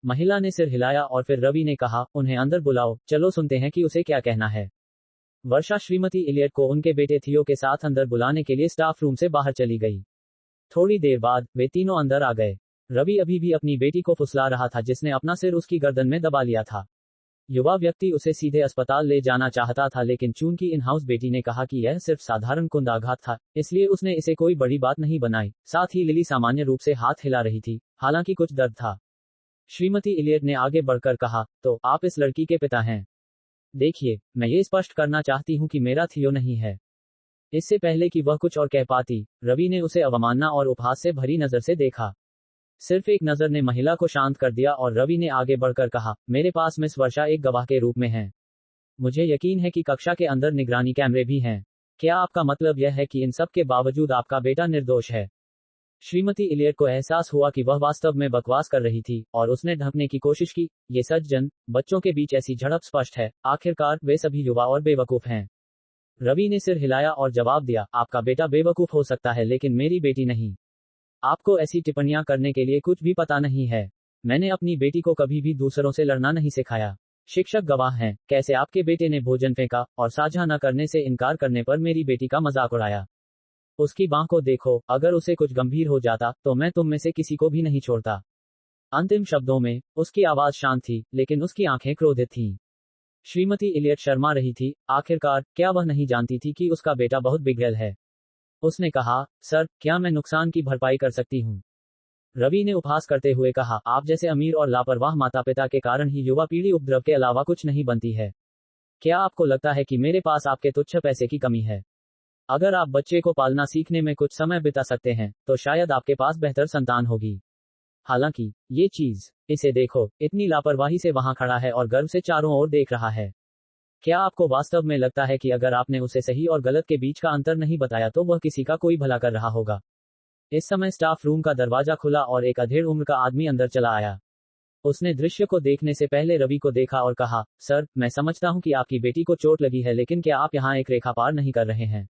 महिला ने सिर हिलाया और फिर रवि ने कहा, उन्हें अंदर बुलाओ, चलो सुनते हैं कि उसे क्या कहना है। वर्षा श्रीमती इलियट को उनके बेटे थियो के साथ अंदर बुलाने के लिए स्टाफ रूम से बाहर चली गई। थोड़ी देर बाद वे तीनों अंदर आ गए। रवि अभी भी अपनी बेटी को फुसला रहा था जिसने अपना सिर उसकी गर्दन में दबा लिया था। युवा व्यक्ति उसे सीधे अस्पताल ले जाना चाहता था, लेकिन चूंकि इन हाउस बेटी ने कहा कि यह सिर्फ साधारण कुंदाघात था, इसलिए उसने इसे कोई बड़ी बात नहीं बनाई। साथ ही लिली सामान्य रूप से हाथ हिला रही थी, हालांकि कुछ दर्द था। श्रीमती इलियट ने आगे बढ़कर कहा, तो आप इस लड़की के पिता हैं? देखिए, मैं ये स्पष्ट करना चाहती हूँ कि मेरा थियो नहीं है। इससे पहले कि वह कुछ और कह पाती, रवि ने उसे अवमानना और उपहास से भरी नजर से देखा। सिर्फ एक नजर ने महिला को शांत कर दिया और रवि ने आगे बढ़कर कहा, मेरे पास मिस वर्षा एक गवाह के रूप में है। मुझे यकीन है कि कक्षा के अंदर निगरानी कैमरे भी हैं। क्या आपका मतलब यह है कि इन सब के बावजूद आपका बेटा निर्दोष है? श्रीमती इलियट को एहसास हुआ कि वह वास्तव में बकवास कर रही थी, और उसने ढकने की कोशिश की। ये सज्जन बच्चों के बीच ऐसी झड़प स्पष्ट है, आखिरकार वे सभी युवा और बेवकूफ हैं। रवि ने सिर हिलाया और जवाब दिया, आपका बेटा बेवकूफ हो सकता है लेकिन मेरी बेटी नहीं। आपको ऐसी टिप्पणियां करने के लिए कुछ भी पता नहीं है। मैंने अपनी बेटी को कभी भी दूसरों से लड़ना नहीं सिखाया। शिक्षक गवाह हैं, कैसे आपके बेटे ने भोजन फेंका और साझा न करने से इनकार करने पर मेरी बेटी का मजाक उड़ाया। उसकी बांह को देखो, अगर उसे कुछ गंभीर हो जाता तो मैं तुम में से किसी को भी नहीं छोड़ता। अंतिम शब्दों में उसकी आवाज शांत थी, लेकिन उसकी आंखें क्रोधित थीं। श्रीमती इलियट शर्मा रही थी। आखिरकार क्या वह नहीं जानती थी कि उसका बेटा बहुत बिगड़ैल है? उसने कहा, सर, क्या मैं नुकसान की भरपाई कर सकती हूँ? रवि ने उपहास करते हुए कहा, आप जैसे अमीर और लापरवाह माता पिता के कारण ही युवा पीढ़ी उपद्रव के अलावा कुछ नहीं बनती है। क्या आपको लगता है कि मेरे पास आपके तुच्छ पैसे की कमी है? अगर आप बच्चे को पालना सीखने में कुछ समय बिता सकते हैं, तो शायद आपके पास बेहतर संतान होगी। हालांकि ये चीज, इसे देखो, इतनी लापरवाही से वहां खड़ा है और गर्व से चारों ओर देख रहा है। क्या आपको वास्तव में लगता है कि अगर आपने उसे सही और गलत के बीच का अंतर नहीं बताया तो वह किसी का कोई भला कर रहा होगा? इस समय स्टाफ रूम का दरवाजा खुला और एक अधेड़ उम्र का आदमी अंदर चला आया। उसने दृश्य को देखने से पहले रवि को देखा और कहा, सर, मैं समझता हूं कि आपकी बेटी को चोट लगी है, लेकिन क्या आप यहां एक रेखा पार नहीं कर रहे हैं?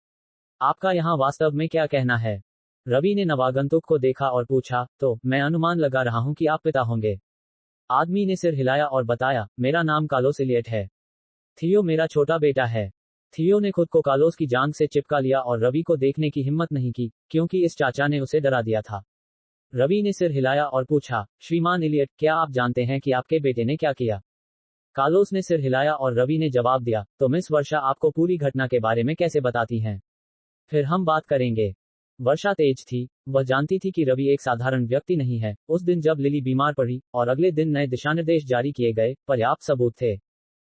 आपका यहां वास्तव में क्या कहना है? रवि ने नवागंतुक को देखा और पूछा, तो मैं अनुमान लगा रहा हूं कि आप पिता होंगे। आदमी ने सिर हिलाया और बताया, मेरा नाम कार्लोस इलियट है। थियो मेरा छोटा बेटा है। थियो ने खुद को कार्लोस की जांघ से चिपका लिया और रवि को देखने की हिम्मत नहीं की, क्योंकि इस चाचा ने उसे डरा दिया था। रवि ने सिर हिलाया और पूछा, श्रीमान इलियट, क्या आप जानते हैं कि आपके बेटे ने क्या किया? कार्लोस ने सिर हिलाया और रवि ने जवाब दिया, तो मिस वर्षा आपको पूरी घटना के बारे में कैसे बताती हैं? फिर हम बात करेंगे। वर्षा तेज थी। वह जानती थी कि रवि एक साधारण व्यक्ति नहीं है। उस दिन जब लिली बीमार पड़ी और अगले दिन नए दिशानिर्देश जारी किए गए, पर्याप्त सबूत थे।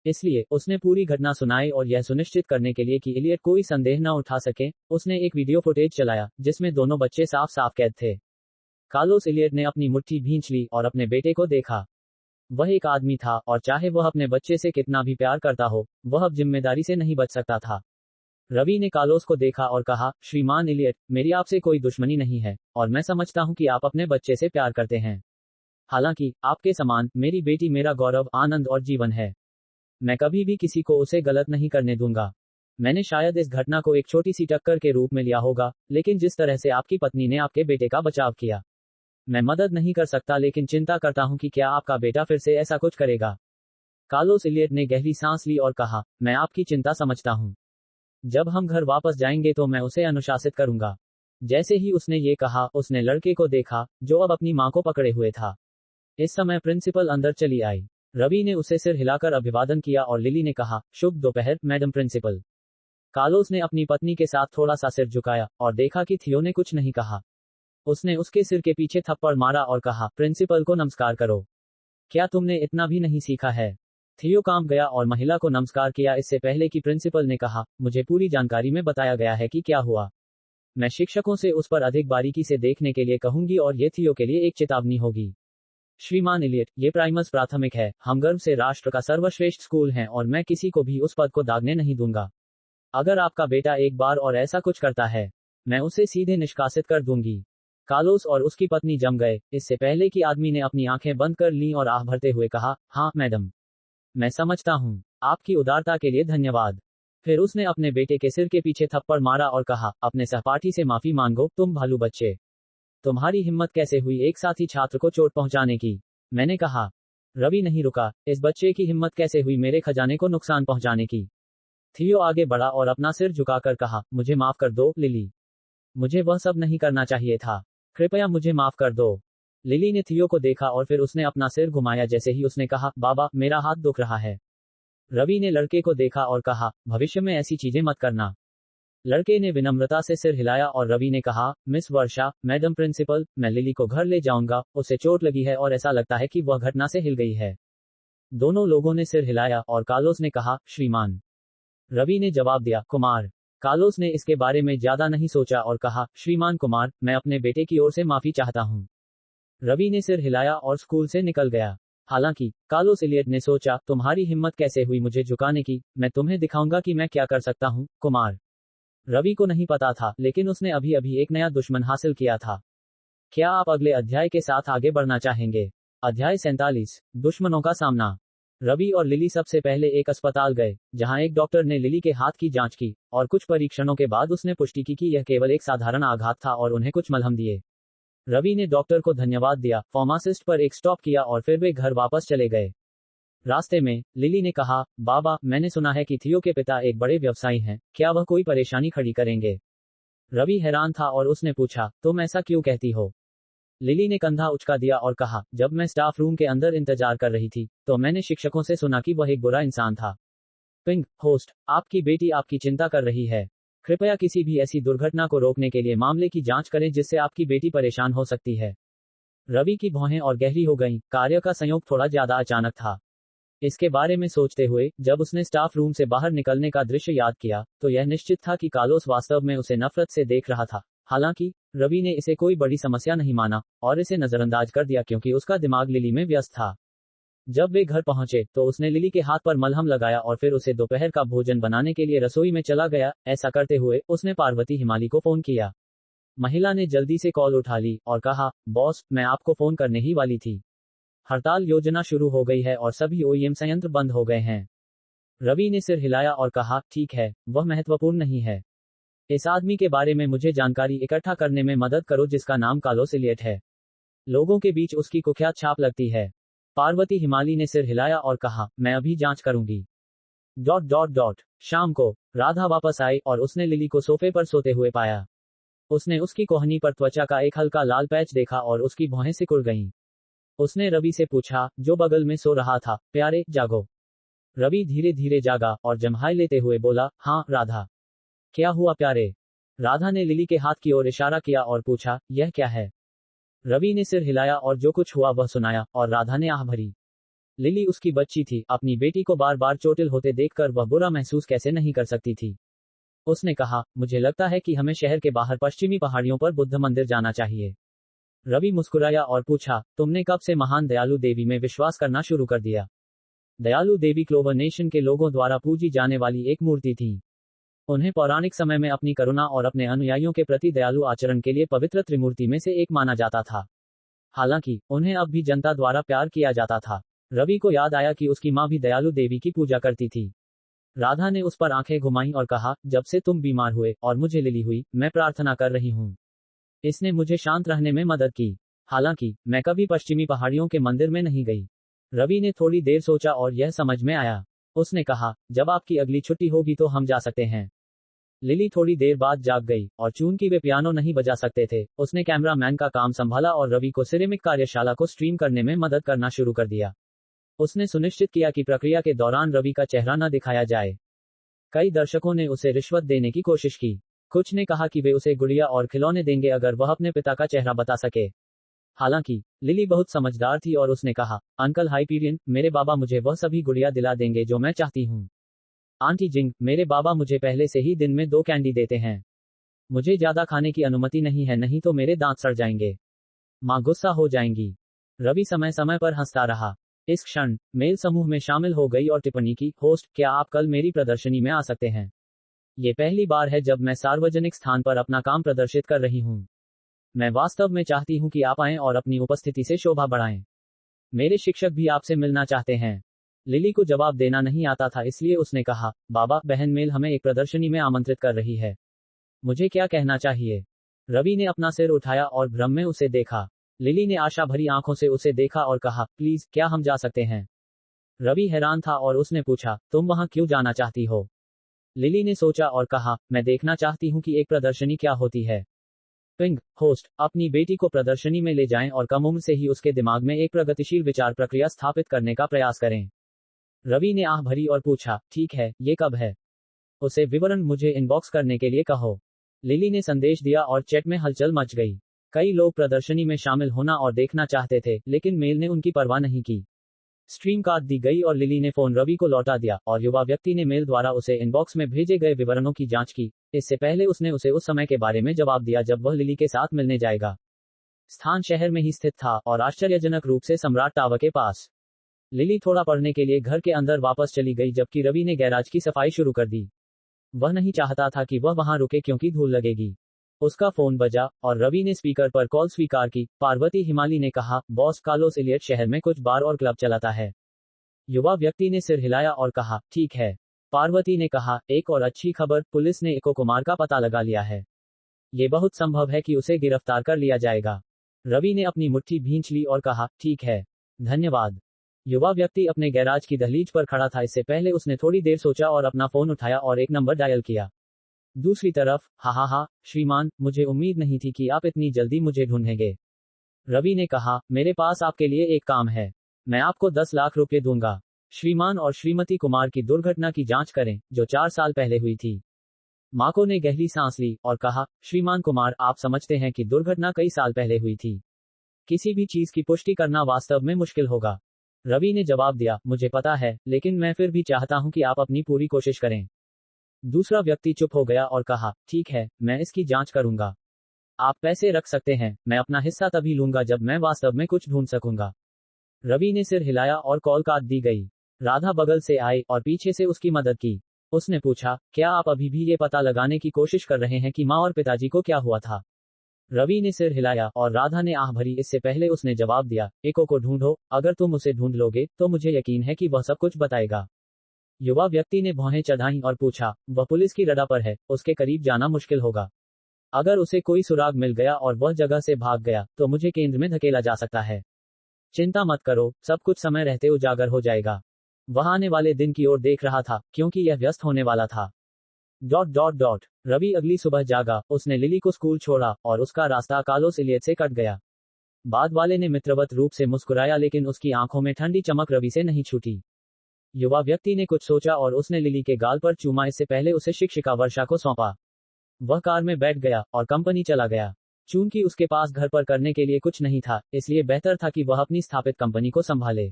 इसलिए उसने पूरी घटना सुनाई और यह सुनिश्चित करने के लिए कि इलियट कोई संदेह न उठा सके, उसने एक वीडियो फुटेज चलाया जिसमें दोनों बच्चे साफ साफ कैद थे। कार्लोस इलियट ने अपनी मुट्ठी भींच ली और अपने बेटे को देखा। वह एक आदमी था और चाहे वह अपने बच्चे से कितना भी प्यार करता हो, वह अब जिम्मेदारी से नहीं बच सकता था। रवि ने कार्लोस को देखा और कहा, श्रीमान इलियट, मेरी आपसे कोई दुश्मनी नहीं है और मैं समझता हूं कि आप अपने बच्चे से प्यार करते हैं। हालांकि आपके समान मेरी बेटी मेरा गौरव, आनंद और जीवन है। मैं कभी भी किसी को उसे गलत नहीं करने दूंगा। मैंने शायद इस घटना को एक छोटी सी टक्कर के रूप में लिया होगा, लेकिन जिस तरह से आपकी पत्नी ने आपके बेटे का बचाव किया, मैं मदद नहीं कर सकता, लेकिन चिंता करता हूं कि क्या आपका बेटा फिर से ऐसा कुछ करेगा। कार्लोस इलियट ने गहरी सांस ली और कहा, मैं आपकी चिंता समझता हूं। जब हम घर वापस जाएंगे तो मैं उसे अनुशासित करूंगा। जैसे ही उसने ये कहा, उसने लड़के को देखा, जो अब अपनी मां को पकड़े हुए था। इस समय प्रिंसिपल अंदर चली आई। रवि ने उसे सिर हिलाकर अभिवादन किया और लिली ने कहा, शुभ दोपहर मैडम प्रिंसिपल। कार्लोस ने अपनी पत्नी के साथ थोड़ा सा सिर झुकाया और देखा कि थियो ने कुछ नहीं कहा। उसने उसके सिर के पीछे थप्पड़ मारा और कहा, प्रिंसिपल को नमस्कार करो। क्या तुमने इतना भी नहीं सीखा है? थियो काम गया और महिला को नमस्कार किया, इससे पहले कि प्रिंसिपल ने कहा, मुझे पूरी जानकारी में बताया गया है कि क्या हुआ। मैं शिक्षकों से उस पर अधिक बारीकी से देखने के लिए कहूंगी और ये थियो के लिए एक चेतावनी होगी। श्रीमान इलियट, ये प्राइमस प्राथमिक है। हम गर्व से राष्ट्र का सर्वश्रेष्ठ स्कूल हैं और मैं किसी को भी उस पद को दागने नहीं दूंगा। अगर आपका बेटा एक बार और ऐसा कुछ करता है, मैं उसे सीधे निष्कासित कर दूंगी। कार्लोस और उसकी पत्नी जम गए, इससे पहले कि आदमी ने अपनी आंखें बंद कर लीं और आह भरते हुए कहा, हाँ मैडम, मैं समझता हूँ। आपकी उदारता के लिए धन्यवाद। फिर उसने अपने बेटे के सिर के पीछे थप्पड़ मारा और कहा, अपने सहपाठी से माफी मांगो, तुम भालू बच्चे। तुम्हारी हिम्मत कैसे हुई एक साथी छात्र को चोट पहुंचाने की? मैंने कहा। रवि नहीं रुका, इस बच्चे की हिम्मत कैसे हुई मेरे खजाने को नुकसान पहुंचाने की? थियो आगे बढ़ा और अपना सिर झुकाकर कहा, मुझे माफ कर दो लिली। मुझे वह सब नहीं करना चाहिए था। कृपया मुझे माफ कर दो। लिली ने थियो को देखा और फिर उसने अपना सिर घुमाया जैसे ही उसने कहा, बाबा, मेरा हाथ दुख रहा है। रवि ने लड़के को देखा और कहा, भविष्य में ऐसी चीजें मत करना। लड़के ने विनम्रता से सिर हिलाया और रवि ने कहा, मिस वर्षा, मैडम प्रिंसिपल, मैं लिली को घर ले जाऊंगा, उसे चोट लगी है और ऐसा लगता है कि वह घटना से हिल गई है। दोनों लोगों ने सिर हिलाया और कार्लोस ने कहा, श्रीमान। रवि ने जवाब दिया, कुमार। कार्लोस ने इसके बारे में ज्यादा नहीं सोचा और कहा, श्रीमान कुमार, मैं अपने बेटे की ओर से माफी चाहता हूं। रवि ने सिर हिलाया और स्कूल से निकल गया। हालांकि कार्लोस इलियट ने सोचा, तुम्हारी हिम्मत कैसे हुई मुझे झुकाने की, मैं तुम्हें दिखाऊंगा कि मैं क्या कर सकता हूं, कुमार। रवि को नहीं पता था, लेकिन उसने अभी अभी एक नया दुश्मन हासिल किया था। क्या आप अगले अध्याय के साथ आगे बढ़ना चाहेंगे? अध्याय 47, दुश्मनों का सामना। रवि और लिली सबसे पहले एक अस्पताल गए, जहां एक डॉक्टर ने लिली के हाथ की जांच की, और कुछ परीक्षणों के बाद उसने पुष्टि की कि यह केवल एक साधारण आघात था और उन्हें कुछ मलहम दिए। रवि ने डॉक्टर को धन्यवाद दिया, फार्मासिस्ट पर एक स्टॉप किया और फिर वे घर वापस चले गए। रास्ते में लिली ने कहा, बाबा, मैंने सुना है कि थियो के पिता एक बड़े व्यवसायी हैं, क्या वह कोई परेशानी खड़ी करेंगे? रवि हैरान था और उसने पूछा, तुम ऐसा क्यों कहती हो? लिली ने कंधा उचका दिया और कहा, जब मैं स्टाफ रूम के अंदर इंतजार कर रही थी, तो मैंने शिक्षकों से सुना कि वह एक बुरा इंसान था। पिंक, होस्ट, आपकी बेटी आपकी चिंता कर रही है। कृपया किसी भी ऐसी दुर्घटना को रोकने के लिए मामले की जांच करें जिससे आपकी बेटी परेशान हो सकती है। रवि की भौहें और गहरी हो गईं, कार्य का संयोग थोड़ा ज्यादा अचानक था। इसके बारे में सोचते हुए, जब उसने स्टाफ रूम से बाहर निकलने का दृश्य याद किया, तो यह निश्चित था कि कार्लोस वास्तव में उसे नफरत से देख रहा था। हालांकि रवि ने इसे कोई बड़ी समस्या नहीं माना और इसे नजरअंदाज कर दिया क्योंकि उसका दिमाग लिली में व्यस्त था। जब वे घर पहुंचे तो उसने लिली के हाथ पर मलहम लगाया और फिर उसे दोपहर का भोजन बनाने के लिए रसोई में चला गया। ऐसा करते हुए उसने पार्वती हिमाली को फोन किया। महिला ने जल्दी से कॉल उठा ली और कहा, बॉस, मैं आपको फोन करने ही वाली थी। हड़ताल योजना शुरू हो गई है और सभी ओईएम संयंत्र बंद हो गए हैं। रवि ने सिर हिलाया और कहा, ठीक है, वह महत्वपूर्ण नहीं है। इस आदमी के बारे में मुझे जानकारी इकट्ठा करने में मदद करो जिसका नाम कार्लोस इलियट है। लोगों के बीच उसकी कुख्यात छाप लगती है। पार्वती हिमाली ने सिर हिलाया और कहा, मैं अभी जांच करूंगी। शाम को राधा वापस आई और उसने लिली को सोफे पर सोते हुए पाया। उसने उसकी कोहनी पर त्वचा का एक हल्का लाल पैच देखा और उसकी भौहें सिकुड़ गईं। उसने रवि से पूछा, जो बगल में सो रहा था, प्यारे, जागो। रवि धीरे धीरे जागा और जम्हाई लेते हुए बोला, हाँ राधा। क्या हुआ प्यारे? राधा ने लिली के हाथ की ओर इशारा किया और पूछा, यह क्या है? रवि ने सिर हिलाया और जो कुछ हुआ वह सुनाया, और राधा ने आह भरी। लिली उसकी बच्ची थी, अपनी बेटी को बार बार चोटिल होते देखकर वह बुरा महसूस कैसे नहीं कर सकती थी। उसने कहा, मुझे लगता है कि हमें शहर के बाहर पश्चिमी पहाड़ियों पर बुद्ध मंदिर जाना चाहिए। रवि मुस्कुराया और पूछा, तुमने कब से महान दयालु देवी में विश्वास करना शुरू कर दिया? दयालु देवी क्लोवर नेशन के लोगों द्वारा पूजी जाने वाली एक मूर्ति थी। उन्हें पौराणिक समय में अपनी करुणा और अपने अनुयायियों के प्रति दयालु आचरण के लिए पवित्र त्रिमूर्ति में से एक माना जाता था। हालांकि उन्हें अब भी जनता द्वारा प्यार किया जाता था। रवि को याद आया कि उसकी मां भी दयालु देवी की पूजा करती थी। राधा ने उस पर आंखें घुमाई और कहा, जब से तुम बीमार हुए और मुझे लिली हुई, मैं प्रार्थना कर रही हूँ। इसने मुझे शांत रहने में मदद की। हालांकि मैं कभी पश्चिमी पहाड़ियों के मंदिर में नहीं गई। रवि ने थोड़ी देर सोचा और यह समझ में आया। उसने कहा, जब आपकी अगली छुट्टी होगी तो हम जा सकते हैं। लिली थोड़ी देर बाद जाग गई और चूंकि वे पियानो नहीं बजा सकते थे, उसने कैमरामैन का काम संभाला और रवि को सिरेमिक कार्यशाला को स्ट्रीम करने में मदद करना शुरू कर दिया। उसने सुनिश्चित किया कि प्रक्रिया के दौरान रवि का चेहरा न दिखाया जाए। कई दर्शकों ने उसे रिश्वत देने की कोशिश की। कुछ ने कहा कि वे उसे गुड़िया और खिलौने देंगे अगर वह अपने पिता का चेहरा बता सके। हालांकि लिली बहुत समझदार थी और उसने कहा, अंकल हाइपीरियन, मेरे बाबा मुझे वह सभी गुड़िया दिला देंगे जो मैं चाहती हूँ। आंटी जिंग, मेरे बाबा मुझे पहले से ही दिन में 2 कैंडी देते हैं। मुझे ज्यादा खाने की अनुमति नहीं है, नहीं तो मेरे दांत सड़ जाएंगे। माँ गुस्सा हो जाएंगी। रवि समय समय पर हंसता रहा। इस क्षण मेल समूह में शामिल हो गई और टिप्पणी की, होस्ट, क्या आप कल मेरी प्रदर्शनी में आ सकते हैं? ये पहली बार है जब मैं सार्वजनिक स्थान पर अपना काम प्रदर्शित कर रही हूँ। मैं वास्तव में चाहती हूँ कि आप आएं और अपनी उपस्थिति से शोभा बढ़ाएं। मेरे शिक्षक भी आपसे मिलना चाहते हैं। लिली को जवाब देना नहीं आता था, इसलिए उसने कहा, बाबा, बहन मेल हमें एक प्रदर्शनी में आमंत्रित कर रही है। मुझे क्या कहना चाहिए? रवि ने अपना सिर उठाया और भ्रम में उसे देखा। लिली ने आशा भरी आंखों से उसे देखा और कहा, प्लीज, क्या हम जा सकते हैं? रवि हैरान था और उसने पूछा, तुम वहां क्यों जाना चाहती हो? लिली ने सोचा और कहा, मैं देखना चाहती हूँ कि एक प्रदर्शनी क्या होती है। पिंक, होस्ट, अपनी बेटी को प्रदर्शनी में ले जाएं और कम उम्र से ही उसके दिमाग में एक प्रगतिशील विचार प्रक्रिया स्थापित करने का प्रयास करें। रवि ने आह भरी और पूछा, ठीक है, ये कब है? उसे विवरण मुझे इनबॉक्स करने के लिए कहो। लिली ने संदेश दिया और चैट में हलचल मच गई। कई लोग प्रदर्शनी में शामिल होना और देखना चाहते थे, लेकिन मेल ने उनकी परवाह नहीं की। स्ट्रीम काट दी गई और लिली ने फोन रवि को लौटा दिया और युवा व्यक्ति ने मेल द्वारा उसे इनबॉक्स में भेजे गए विवरणों की जांच की। इससे पहले उसने उसे उस समय के बारे में जवाब दिया जब वह लिली के साथ मिलने जाएगा। स्थान शहर में ही स्थित था और आश्चर्यजनक रूप से सम्राट टावर के पास। लिली थोड़ा पढ़ने के लिए घर के अंदर वापस चली गई जबकि रवि ने गैराज की सफाई शुरू कर दी। वह नहीं चाहता था कि वह वहां रुके क्योंकि धूल लगेगी। उसका फोन बजा और रवि ने स्पीकर पर कॉल स्वीकार की। पार्वती हिमाली ने कहा, बॉस कार्लोस इलियट शहर में कुछ बार और क्लब चलाता है। युवा व्यक्ति ने सिर हिलाया और कहा, ठीक है। पार्वती ने कहा, एक और अच्छी खबर, पुलिस ने इको कुमार का पता लगा लिया है। ये बहुत संभव है कि उसे गिरफ्तार कर लिया जाएगा। रवि ने अपनी मुट्ठी भींच ली और कहा, ठीक है, धन्यवाद। युवा व्यक्ति अपने गैराज की दहलीज पर खड़ा था। इससे पहले उसने थोड़ी देर सोचा और अपना फोन उठाया और एक नंबर डायल किया। दूसरी तरफ, हा, श्रीमान, मुझे उम्मीद नहीं थी कि आप इतनी जल्दी मुझे ढूंढेंगे। रवि ने कहा, मेरे पास आपके लिए एक काम है। मैं आपको 10 लाख रुपए दूंगा। श्रीमान और श्रीमती कुमार की दुर्घटना की जांच करें, जो 4 साल पहले हुई थी। माको ने गहरी सांस ली और कहा, श्रीमान कुमार, आप समझते हैं कि दुर्घटना कई साल पहले हुई थी। किसी भी चीज की पुष्टि करना वास्तव में मुश्किल होगा। रवि ने जवाब दिया, मुझे पता है, लेकिन मैं फिर भी चाहता हूं कि आप अपनी पूरी कोशिश करें। दूसरा व्यक्ति चुप हो गया और कहा, ठीक है, मैं इसकी जांच करूंगा। आप पैसे रख सकते हैं, मैं अपना हिस्सा तभी लूंगा जब मैं वास्तव में कुछ ढूंढ सकूंगा। रवि ने सिर हिलाया और कॉल काट दी गई। राधा बगल से आई और पीछे से उसकी मदद की। उसने पूछा, क्या आप अभी भी ये पता लगाने की कोशिश कर रहे हैं कि माँ और पिताजी को क्या हुआ था? रवि ने सिर हिलाया और राधा ने आह भरी। इससे पहले उसने जवाब दिया, इको को ढूंढो, अगर तुम उसे ढूंढ लोगे तो मुझे यकीन है कि वह सब कुछ बताएगा। युवा व्यक्ति ने भौहें चढ़ाई और पूछा, वह पुलिस की रडा पर है, उसके करीब जाना मुश्किल होगा। अगर उसे कोई सुराग मिल गया और वह जगह से भाग गया तो मुझे केंद्र में धकेला जा सकता है। चिंता मत करो, सब कुछ समय रहते उजागर हो जाएगा। वह आने वाले दिन की ओर देख रहा था क्योंकि यह व्यस्त होने वाला था। ... रवि अगली सुबह जागा, उसने लिली को स्कूल छोड़ा और उसका रास्ता कार्लोस इलियट से कट गया। बाद वाले ने मित्रवत रूप से मुस्कुराया लेकिन उसकी आंखों में ठंडी चमक रवि से नहीं छूटी। युवा व्यक्ति ने कुछ सोचा और उसने लिली के गाल पर चूमा। इससे पहले उसे शिक्षिका वर्षा को सौंपा। वह कार में बैठ गया और कंपनी चला गया। चूंकि उसके पास घर पर करने के लिए कुछ नहीं था, इसलिए बेहतर था कि वह अपनी स्थापित कंपनी को संभाले।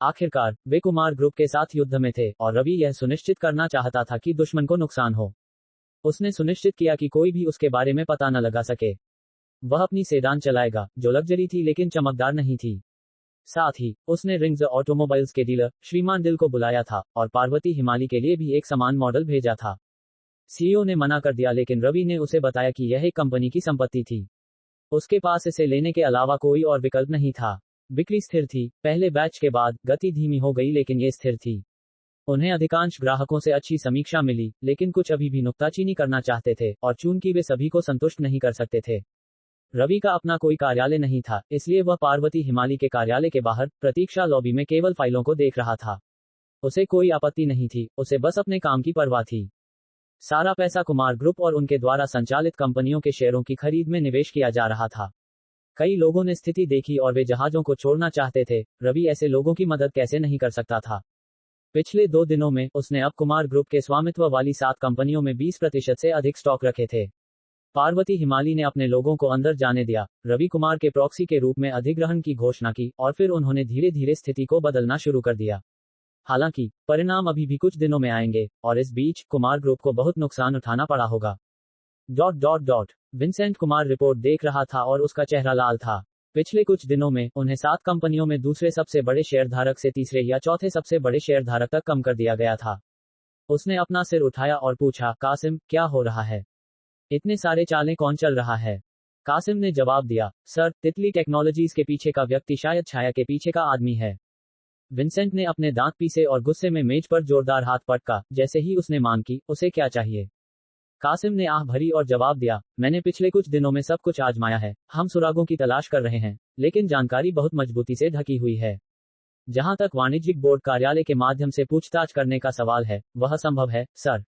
आखिरकार वे कुमार ग्रुप के साथ युद्ध में थे और रवि यह सुनिश्चित करना चाहता था कि दुश्मन को नुकसान हो। उसने सुनिश्चित किया कि कोई भी उसके बारे में पता न लगा सके। वह अपनी सेडान चलाएगा, जो लग्जरी थी लेकिन चमकदार नहीं थी। साथ ही उसने रिंग्स ऑटोमोबाइल्स के डीलर श्रीमान दिल को बुलाया था और पार्वती हिमाली के लिए भी एक समान मॉडल भेजा था। सीईओ ने मना कर दिया लेकिन रवि ने उसे बताया कि यह एक कंपनी की संपत्ति थी। उसके पास इसे लेने के अलावा कोई और विकल्प नहीं था। बिक्री स्थिर थी। पहले बैच के बाद गति धीमी हो गई लेकिन ये स्थिर थी। उन्हें अधिकांश ग्राहकों से अच्छी समीक्षा मिली, लेकिन कुछ अभी भी नुक्ताचीनी करना चाहते थे और चूंकि वे सभी को संतुष्ट नहीं कर सकते थे। रवि का अपना कोई कार्यालय नहीं था, इसलिए वह पार्वती हिमाली के कार्यालय के बाहर प्रतीक्षा लॉबी में केवल फाइलों को देख रहा था। उसे कोई आपत्ति नहीं थी, उसे बस अपने काम की परवाह थी। सारा पैसा कुमार ग्रुप और उनके द्वारा संचालित कंपनियों के शेयरों की खरीद में निवेश किया जा रहा था। कई लोगों ने स्थिति देखी और वे जहाजों को छोड़ना चाहते थे। रवि ऐसे लोगों की मदद कैसे नहीं कर सकता था। पिछले 2 दिनों में उसने अब कुमार ग्रुप के स्वामित्व वाली 7 कंपनियों में 20% से अधिक स्टॉक रखे थे। पार्वती हिमाली ने अपने लोगों को अंदर जाने दिया, रवि कुमार के प्रॉक्सी के रूप में अधिग्रहण की घोषणा की और फिर उन्होंने धीरे धीरे स्थिति को बदलना शुरू कर दिया। हालांकि परिणाम अभी भी कुछ दिनों में आएंगे और इस बीच कुमार ग्रुप को बहुत नुकसान उठाना पड़ा होगा। ... विंसेंट कुमार रिपोर्ट देख रहा था और उसका चेहरा लाल था। पिछले कुछ दिनों में उन्हें 7 कंपनियों में दूसरे सबसे बड़े शेयरधारक से तीसरे या चौथे सबसे बड़े शेयरधारक तक कम कर दिया गया था। उसने अपना सिर उठाया और पूछा, कासिम, क्या हो रहा है? इतने सारे चालें कौन चल रहा है? कासिम ने जवाब दिया, सर, तितली टेक्नोलॉजीज के पीछे का व्यक्ति शायद छाया के पीछे का आदमी है। विंसेंट ने अपने दांत पीसे और गुस्से में मेज पर जोरदार हाथ पटका। जैसे ही उसने मांग की, उसे क्या चाहिए? कासिम ने आह भरी और जवाब दिया, मैंने पिछले कुछ दिनों में सब कुछ आजमाया है। हम सुरागों की तलाश कर रहे हैं, लेकिन जानकारी बहुत मजबूती से ढकी हुई है। जहां तक वाणिज्यिक बोर्ड कार्यालय के माध्यम से पूछताछ करने का सवाल है, वह संभव है, सर।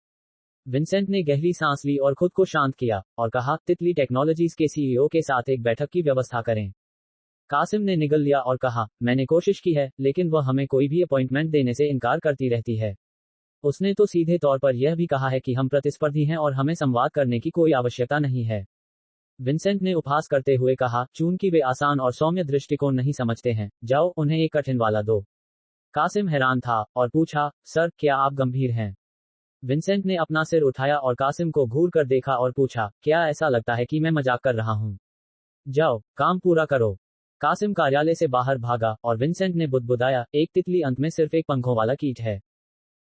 विंसेंट ने गहरी सांस ली और खुद को शांत किया और कहा, तितली टेक्नोलॉजीज के सीईओ के साथ एक बैठक की व्यवस्था करें। कासिम ने निगल लिया और कहा, मैंने कोशिश की है, लेकिन वह हमें कोई भी अपॉइंटमेंट देने से इनकार करती रहती है। उसने तो सीधे तौर पर यह भी कहा है कि हम प्रतिस्पर्धी हैं और हमें संवाद करने की कोई आवश्यकता नहीं है। विंसेंट ने उपहास करते हुए कहा, चूंकि वे आसान और सौम्य दृष्टिकोण नहीं समझते हैं, जाओ उन्हें एक कठिन वाला दो। कासिम हैरान था और पूछा, सर, क्या आप गंभीर हैं? विंसेंट ने अपना सिर उठाया और कासिम को घूर कर देखा और पूछा, क्या ऐसा लगता है कि मैं मजाक कर रहा हूं? जाओ, काम पूरा करो। कासिम कार्यालय से बाहर भागा और विंसेंट ने बुदबुदाया, एक तितली अंत में सिर्फ एक पंखों वाला कीट है।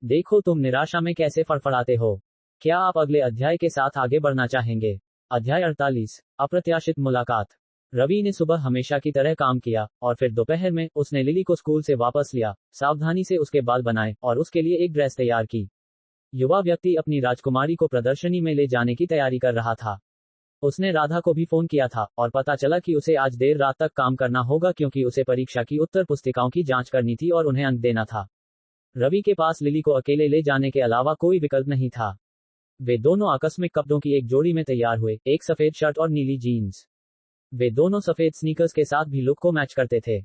देखो तुम निराशा में कैसे फड़फड़ाते हो। क्या आप अगले अध्याय के साथ आगे बढ़ना चाहेंगे? अध्याय 48, अप्रत्याशित मुलाकात। रवि ने सुबह हमेशा की तरह काम किया और फिर दोपहर में उसने लिली को स्कूल से वापस लिया, सावधानी से उसके बाल बनाए और उसके लिए एक ड्रेस तैयार की। युवा व्यक्ति अपनी राजकुमारी को प्रदर्शनी में ले जाने की तैयारी कर रहा था। उसने राधा को भी फोन किया था और पता चला कि उसे आज देर रात तक काम करना होगा क्योंकि उसे परीक्षा की उत्तर पुस्तिकाओं की जांच करनी थी और उन्हें अंक देना था। रवि के पास लिली को अकेले ले जाने के अलावा कोई विकल्प नहीं था। वे दोनों आकस्मिक कपड़ों की एक जोड़ी में तैयार हुए, एक सफेद शर्ट और नीली जीन्स। वे दोनों सफेद स्नीकर्स के साथ भी लुक को मैच करते थे।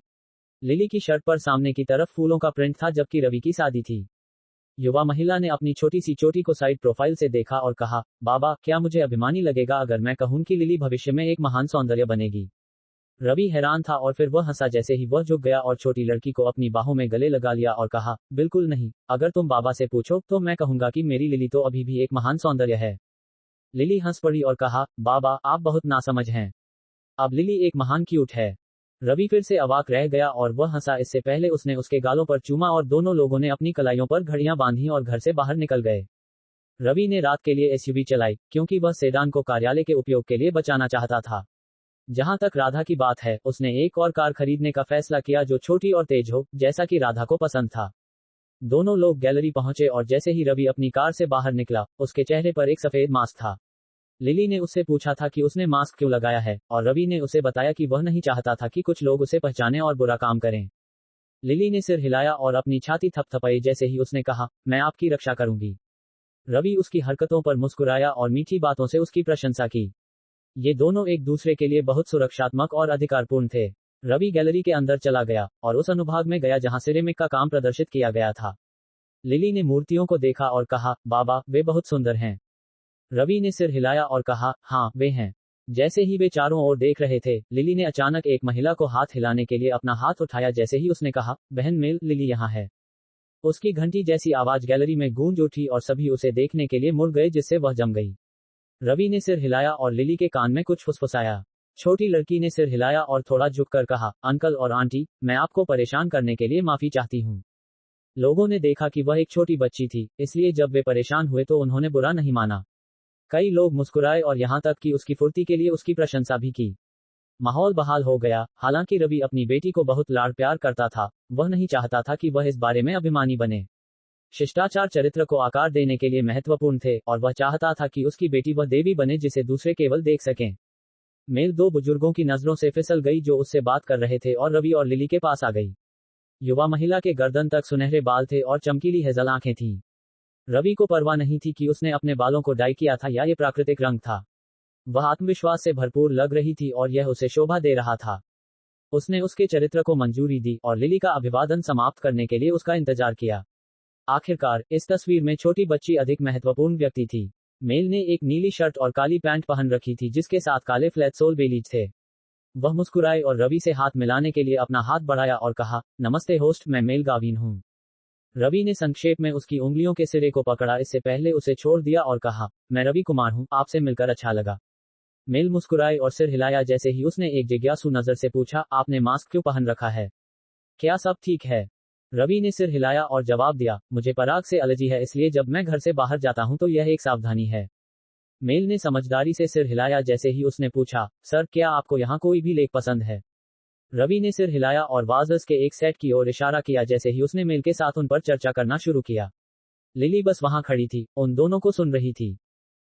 लिली की शर्ट पर सामने की तरफ फूलों का प्रिंट था जबकि रवि की शादी थी। युवा महिला ने अपनी छोटी सी चोटी को साइड प्रोफाइल से देखा और कहा, बाबा, क्या मुझे अभिमानी लगेगा अगर मैं कहूं कि लिली भविष्य में एक महान सौंदर्य बनेगी? रवि हैरान था और फिर वह हंसा जैसे ही वह झुक गया और छोटी लड़की को अपनी बाहों में गले लगा लिया और कहा, बिल्कुल नहीं, अगर तुम बाबा से पूछो तो मैं कहूंगा कि मेरी लिली तो अभी भी एक महान सौंदर्य है। लिली हंस पड़ी और कहा, बाबा, आप बहुत नासमझ हैं। अब लिली एक महान क्यूट है। रवि फिर से अवाक रह गया और वह हंसा। इससे पहले उसने उसके गालों पर चूमा और दोनों लोगों ने अपनी कलाइयों पर घड़ियां बांधी और घर से बाहर निकल गए। रवि ने रात के लिए एसयूवी चलाई क्योंकि वह सेडान को कार्यालय के उपयोग के लिए बचाना चाहता था। जहां तक राधा की बात है, उसने एक और कार खरीदने का फैसला किया जो छोटी और तेज हो, जैसा कि राधा को पसंद था। दोनों लोग गैलरी पहुंचे और जैसे ही रवि अपनी कार से बाहर निकला, उसके चेहरे पर एक सफेद मास्क था। लिली ने उससे पूछा था कि उसने मास्क क्यों लगाया है और रवि ने उसे बताया कि वह नहीं चाहता था कि कुछ लोग उसे पहचानें और बुरा काम करें। लिली ने सिर हिलाया और अपनी छाती थपथपाई जैसे ही उसने कहा, मैं आपकी रक्षा करूंगी। रवि उसकी हरकतों पर मुस्कुराया और मीठी बातों से उसकी प्रशंसा की। ये दोनों एक दूसरे के लिए बहुत सुरक्षात्मक और अधिकारपूर्ण थे। रवि गैलरी के अंदर चला गया और उस अनुभाग में गया जहां सिरेमिक का काम प्रदर्शित किया गया था। लिली ने मूर्तियों को देखा और कहा, बाबा, वे बहुत सुंदर हैं। रवि ने सिर हिलाया और कहा, हाँ, वे हैं। जैसे ही वे चारों ओर देख रहे थे, लिली ने अचानक एक महिला को हाथ हिलाने के लिए अपना हाथ उठाया जैसे ही उसने कहा, बहन मेल, लिली यहाँ है। उसकी घंटी जैसी आवाज गैलरी में गूंज उठी और सभी उसे देखने के लिए मुड़ गए जिससे वह जम गई। रवि ने सिर हिलाया और लिली के कान में कुछ फुसफुसाया। छोटी लड़की ने सिर हिलाया और थोड़ा झुककर कहा, अंकल और आंटी, मैं आपको परेशान करने के लिए माफी चाहती हूँ। लोगों ने देखा कि वह एक छोटी बच्ची थी, इसलिए जब वे परेशान हुए तो उन्होंने बुरा नहीं माना। कई लोग मुस्कुराए और यहां तक कि उसकी फुर्ती के लिए उसकी प्रशंसा भी की। माहौल बहाल हो गया। हालांकि रवि अपनी बेटी को बहुत लाड़ प्यार करता था, वह नहीं चाहता था कि वह इस बारे में अभिमानी बने। शिष्टाचार चरित्र को आकार देने के लिए महत्वपूर्ण थे और वह चाहता था कि उसकी बेटी वह देवी बने जिसे दूसरे केवल देख सकें। मेल दो बुजुर्गों की नजरों से फिसल गई जो उससे बात कर रहे थे और रवि और लिली के पास आ गई। युवा महिला के गर्दन तक सुनहरे बाल थे और चमकीली हेजल आंखें थीं। रवि को परवाह नहीं थी कि उसने अपने बालों को डाई किया था या ये प्राकृतिक रंग था। वह आत्मविश्वास से भरपूर लग रही थी और यह उसे शोभा दे रहा था। उसने उसके चरित्र को मंजूरी दी और लिली का अभिवादन समाप्त करने के लिए उसका इंतजार किया। आखिरकार, इस तस्वीर में छोटी बच्ची अधिक महत्वपूर्ण व्यक्ति थी। मेल ने एक नीली शर्ट और काली पैंट पहन रखी थी जिसके साथ काले फ्लैट सोल बेलीज थे। वह मुस्कुराए और रवि से हाथ मिलाने के लिए अपना हाथ बढ़ाया और कहा, नमस्ते होस्ट, मैं मेल गाविन हूँ। रवि ने संक्षेप में उसकी उंगलियों के सिरे को पकड़ा, इससे पहले उसे छोड़ दिया और कहा, मैं रवि कुमार हूँ, आपसे मिलकर अच्छा लगा। मेल मुस्कुराए और सिर हिलाया जैसे ही उसने एक जिज्ञासु नजर से पूछा, आपने मास्क क्यों पहन रखा है? क्या सब ठीक है? रवि ने सिर हिलाया और जवाब दिया, मुझे पराग से एलर्जी है इसलिए जब मैं घर से बाहर जाता हूं तो यह एक सावधानी है। मेल ने समझदारी से सिर हिलाया जैसे ही उसने पूछा, सर, क्या आपको यहाँ कोई भी लेख पसंद है? रवि ने सिर हिलाया और वाजस के एक सेट की ओर इशारा किया जैसे ही उसने मेल के साथ उन पर चर्चा करना शुरू किया। लिली बस वहां खड़ी थी, उन दोनों को सुन रही थी।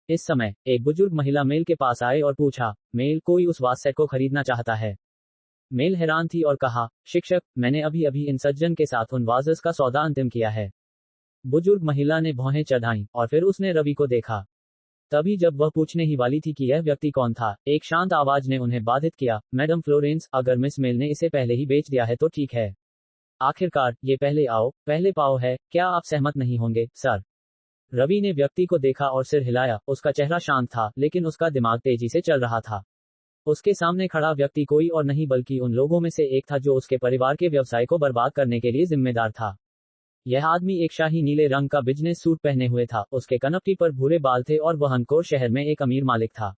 इस समय एक बुजुर्ग महिला मेल के पास आए और पूछा, मेल, कोई उस वाज सेट को खरीदना चाहता है? मेल हैरान थी और कहा, शिक्षक, मैंने अभी अभी इन सज्जन के साथ उन वाजस का सौदा अंतिम किया है। बुजुर्ग महिला ने भौहें चढ़ाईं और फिर उसने रवि को देखा। तभी जब वह पूछने ही वाली थी कि यह व्यक्ति कौन था, एक शांत आवाज ने उन्हें बाधित किया, मैडम फ्लोरेंस, अगर मिस मेल ने इसे पहले ही बेच दिया है तो ठीक है। आखिरकार, ये पहले आओ पहले पाओ है, क्या आप सहमत नहीं होंगे, सर? रवि ने व्यक्ति को देखा और सिर हिलाया। उसका चेहरा शांत था लेकिन उसका दिमाग तेजी से चल रहा था। उसके सामने खड़ा व्यक्ति कोई और नहीं बल्कि उन लोगों में से एक था जो उसके परिवार के व्यवसाय को बर्बाद करने के लिए जिम्मेदार था। यह आदमी एक शाही नीले रंग का बिजनेस सूट पहने हुए था, उसके कनपटी पर भूरे बाल थे और वह अनकोर शहर में एक अमीर मालिक था।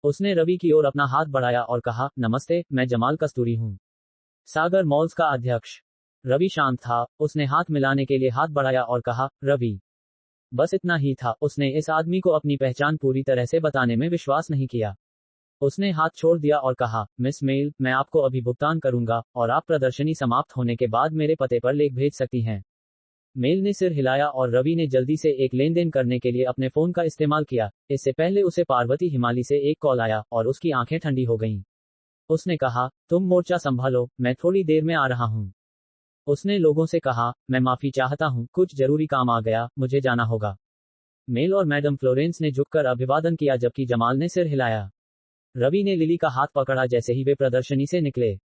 उसने रवि की ओर अपना हाथ बढ़ाया और कहा, नमस्ते, मैं जमाल कस्तूरी हूँ। सागर मॉल्स का अध्यक्ष। रवि शांत था, उसने हाथ मिलाने के लिए हाथ बढ़ाया और कहा, रवि। बस इतना ही था, उसने इस आदमी को अपनी पहचान पूरी तरह से बताने में विश्वास नहीं किया। उसने हाथ छोड़ दिया और कहा, मिस मेल, मैं आपको अभी भुगतान करूंगा, और आप प्रदर्शनी समाप्त होने के बाद मेरे पते पर लेख भेज सकती हैं। मेल ने सिर हिलाया और रवि ने जल्दी से एक लेनदेन करने के लिए अपने फोन का इस्तेमाल किया। इससे पहले उसे पार्वती हिमाली से एक कॉल आया और उसकी आंखें ठंडी हो गईं। उसने कहा, तुम मोर्चा संभालो, मैं थोड़ी देर में आ रहा हूं। उसने लोगों से कहा, मैं माफी चाहता हूं, कुछ जरूरी काम आ गया, मुझे जाना होगा। मेल और मैडम फ्लोरेंस ने झुककर अभिवादन किया जबकि जमाल ने सिर हिलाया। रवि ने लिली का हाथ पकड़ा जैसे ही वे प्रदर्शनी से निकले।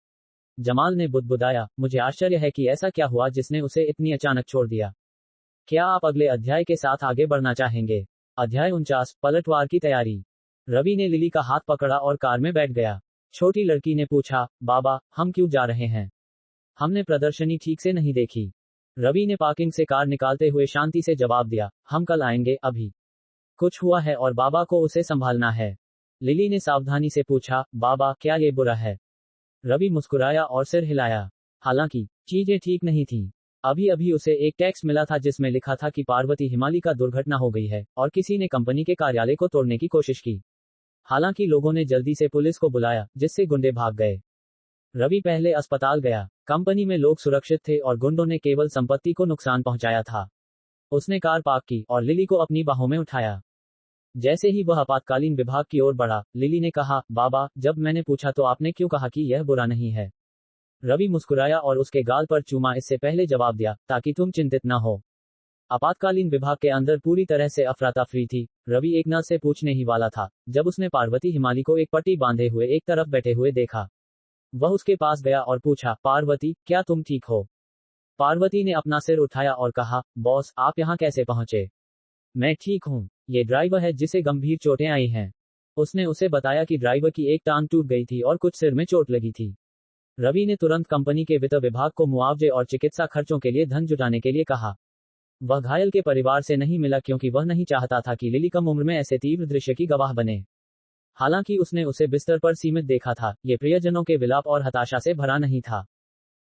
जमाल ने बुदबुदाया, मुझे आश्चर्य है कि ऐसा क्या हुआ जिसने उसे इतनी अचानक छोड़ दिया। क्या आप अगले अध्याय के साथ आगे बढ़ना चाहेंगे? अध्याय 49, पलटवार की तैयारी। रवि ने लिली का हाथ पकड़ा और कार में बैठ गया। छोटी लड़की ने पूछा, बाबा, हम क्यों जा रहे हैं? हमने प्रदर्शनी ठीक से नहीं देखी। रवि ने पार्किंग से कार निकालते हुए शांति से जवाब दिया, हम कल आएंगे, अभी कुछ हुआ है और बाबा को उसे संभालना है। लिली ने सावधानी से पूछा, बाबा, क्या ये बुरा है? रवि मुस्कुराया और सिर हिलाया। हालांकि चीजें ठीक नहीं थीं। अभी अभी उसे एक टेक्स्ट मिला था जिसमें लिखा था कि पार्वती हिमाली का दुर्घटना हो गई है और किसी ने कंपनी के कार्यालय को तोड़ने की कोशिश की। हालांकि लोगों ने जल्दी से पुलिस को बुलाया, जिससे गुंडे भाग गए। रवि पहले अस्पताल गया। कंपनी में लोग सुरक्षित थे और गुंडों ने केवल संपत्ति को नुकसान पहुंचाया था। उसने कार पार्क की और लिली को अपनी बाहों में उठाया। जैसे ही वह आपातकालीन विभाग की ओर बढ़ा, लिली ने कहा, बाबा, जब मैंने पूछा तो आपने क्यों कहा कि यह बुरा नहीं है? रवि मुस्कुराया और उसके गाल पर चूमा, इससे पहले जवाब दिया, ताकि तुम चिंतित न हो। आपातकालीन विभाग के अंदर पूरी तरह से अफरा-तफरी थी। रवि एक नर्स से पूछने ही वाला था जब उसने पार्वती हिमाली को एक पट्टी बांधे हुए एक तरफ बैठे हुए देखा। वह उसके पास गया और पूछा, पार्वती, क्या तुम ठीक हो? पार्वती ने अपना सिर उठाया और कहा, बॉस, आप यहाँ कैसे पहुंचे? मैं ठीक हूँ। ये ड्राइवर है जिसे गंभीर चोटें आई हैं। उसने उसे बताया कि ड्राइवर की एक टांग टूट गई थी और कुछ सिर में चोट लगी थी। रवि ने तुरंत कंपनी के वित्त विभाग को मुआवजे और चिकित्सा खर्चों के लिए धन जुटाने के लिए कहा। वह घायल के परिवार से नहीं मिला क्योंकि वह नहीं चाहता था कि लिली कम उम्र में ऐसे तीव्र दृश्य की गवाह बने। हालांकि उसने उसे बिस्तर पर सीमित देखा था, ये प्रियजनों के विलाप और हताशा से भरा नहीं था।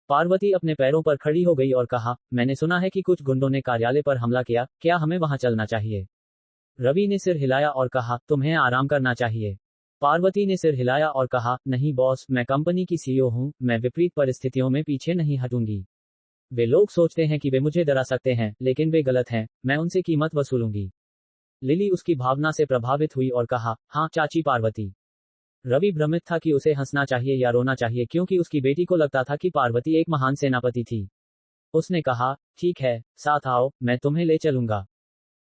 पार्वती अपने पैरों पर खड़ी हो गई और कहा, मैंने सुना है कि कुछ गुंडों ने कार्यालय पर हमला किया, क्या हमें वहां चलना चाहिए? रवि ने सिर हिलाया और कहा, तुम्हें आराम करना चाहिए। पार्वती ने सिर हिलाया और कहा, नहीं बॉस, मैं कंपनी की सीईओ हूं, मैं विपरीत परिस्थितियों में पीछे नहीं हटूंगी। वे लोग सोचते हैं कि वे मुझे डरा सकते हैं, लेकिन वे गलत हैं, मैं उनसे कीमत वसूलूंगी। लिली उसकी भावना से प्रभावित हुई और कहा, हाँ चाची पार्वती। रवि भ्रमित था कि उसे हंसना चाहिए या रोना चाहिए क्योंकि उसकी बेटी को लगता था कि पार्वती एक महान सेनापति थी। उसने कहा, ठीक है, साथ आओ, मैं तुम्हें ले चलूंगा।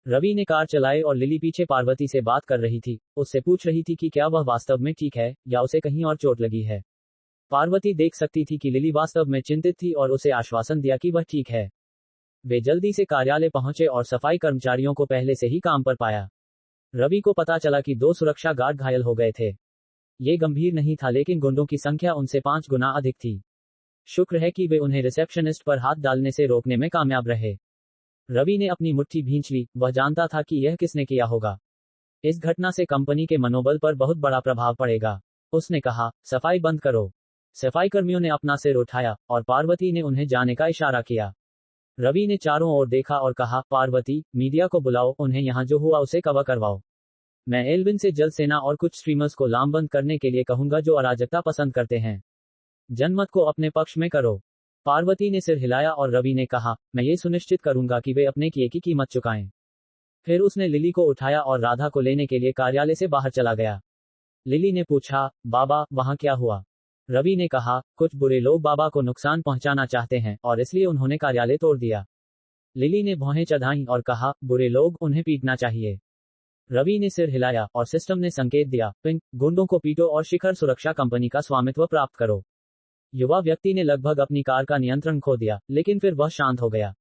रवि ने कार चलाई और लिली पीछे पार्वती से बात कर रही थी, उससे पूछ रही थी कि क्या वह वास्तव में ठीक है या उसे कहीं और चोट लगी है। पार्वती देख सकती थी कि लिली वास्तव में चिंतित थी और उसे आश्वासन दिया कि वह ठीक है। वे जल्दी से कार्यालय पहुंचे और सफाई कर्मचारियों को पहले से ही काम पर पाया। रवि को पता चला कि 2 सुरक्षा गार्ड घायल हो गए थे। ये गंभीर नहीं था लेकिन गुंडों की संख्या उनसे 5 गुना अधिक थी। शुक्र है कि वे उन्हें रिसेप्शनिस्ट पर हाथ डालने से रोकने में कामयाब रहे। रवि ने अपनी मुट्ठी भींच ली, वह जानता था कि यह किसने किया होगा। इस घटना से कंपनी के मनोबल पर बहुत बड़ा प्रभाव पड़ेगा। उसने कहा, सफाई बंद करो। सफाई कर्मियों ने अपना सिर उठाया और पार्वती ने उन्हें जाने का इशारा किया। रवि ने चारों ओर देखा और कहा, पार्वती, मीडिया को बुलाओ, उन्हें यहाँ जो हुआ उसे कवर करवाओ। मैं एल्विन से जल सेना और कुछ स्ट्रीमर्स को लामबंद करने के लिए कहूंगा जो अराजकता पसंद करते हैं। जनमत को अपने पक्ष में करो। पार्वती ने सिर हिलाया और रवि ने कहा, मैं ये सुनिश्चित करूंगा कि वे अपने किए की कीमत चुकाएं। फिर उसने लिली को उठाया और राधा को लेने के लिए कार्यालय से बाहर चला गया। लिली ने पूछा, बाबा, वहां क्या हुआ? रवि ने कहा, कुछ बुरे लोग बाबा को नुकसान पहुंचाना चाहते हैं और इसलिए उन्होंने कार्यालय तोड़ दिया। लिली ने भौहें चढ़ाईं और कहा, बुरे लोग, उन्हें पीटना चाहिए। रवि ने सिर हिलाया और सिस्टम ने संकेत दिया, पिंक, गुंडों को पीटो और शिखर सुरक्षा कंपनी का स्वामित्व प्राप्त करो। युवा व्यक्ति ने लगभग अपनी कार का नियंत्रण खो दिया, लेकिन फिर वह शांत हो गया।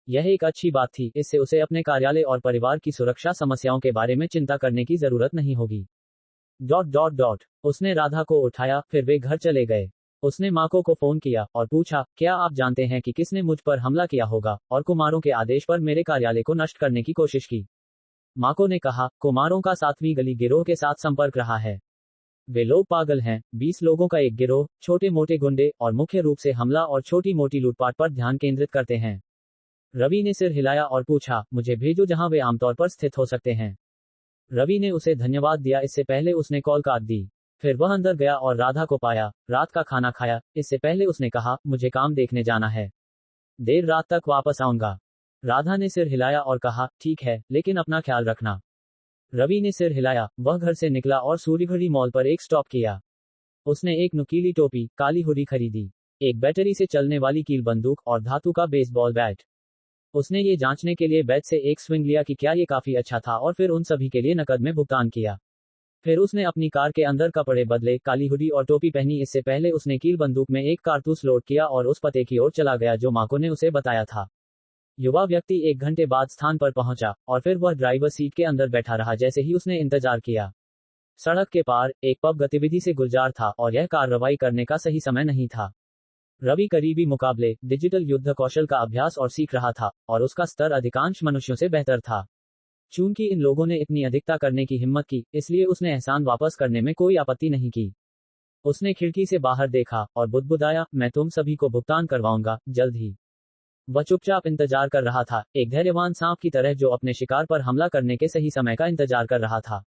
यह एक अच्छी बात थी, इससे उसे अपने कार्यालय और परिवार की सुरक्षा समस्याओं के बारे में चिंता करने की जरूरत नहीं होगी। ... उसने राधा को उठाया, फिर वे घर चले गए। उसने माको को फोन किया और पूछा, क्या आप जानते हैं कि किसने मुझ पर हमला किया होगा और कुमारों के आदेश पर मेरे कार्यालय को नष्ट करने की कोशिश की? माको ने कहा, कुमारों का 7वीं गली गिरोह के साथ संपर्क रहा है। वे लोग पागल हैं। 20 लोगों का एक गिरोह, छोटे मोटे गुंडे, और मुख्य रूप से हमला और छोटी मोटी लूटपाट पर ध्यान केंद्रित करते हैं। रवि ने सिर हिलाया और पूछा, मुझे भेजो जहां वे आमतौर पर स्थित हो सकते हैं। रवि ने उसे धन्यवाद दिया। इससे पहले उसने कॉल काट दी। फिर वह अंदर गया और राधा को पाया। रात का खाना खाया। इससे पहले उसने कहा, मुझे काम देखने जाना है, देर रात तक वापस आऊंगा। राधा ने सिर हिलाया और कहा, ठीक है, लेकिन अपना ख्याल रखना। रवि ने सिर हिलाया। वह घर से निकला और सूर्यघड़ी मॉल पर एक स्टॉप किया। उसने एक नुकीली टोपी, काली हुडी खरीदी, एक बैटरी से चलने वाली कील बंदूक और धातु का बेसबॉल बैट। उसने ये जांचने के लिए बैच से एक स्विंग लिया कि क्या ये काफी अच्छा था, और फिर उन सभी के लिए नकद में भुगतान किया। फिर उसने अपनी कार के अंदर कपड़े बदले, काली हुडी और टोपी पहनी। इससे पहले उसने कील बंदूक में एक कारतूस लोड किया और उस पते की ओर चला गया जो माको ने उसे बताया था। युवा व्यक्ति 1 घंटे बाद स्थान पर पहुंचा, और फिर वह ड्राइवर सीट के अंदर बैठा रहा जैसे ही उसने इंतजार किया। सड़क के पार एक पब गतिविधि से गुलजार था, और यह कार्रवाई करने का सही समय नहीं था। रवि करीबी मुकाबले, डिजिटल युद्ध कौशल का अभ्यास और सीख रहा था, और उसका स्तर अधिकांश मनुष्यों से बेहतर था। चूंकि इन लोगों ने इतनी अधिकता करने की हिम्मत की, इसलिए उसने एहसान वापस करने में कोई आपत्ति नहीं की। उसने खिड़की से बाहर देखा और बुदबुदाया, मैं तुम सभी को भुगतान करवाऊंगा, जल्द ही। वह चुपचाप इंतजार कर रहा था, एक धैर्यवान सांप की तरह जो अपने शिकार पर हमला करने के सही समय का इंतजार कर रहा था।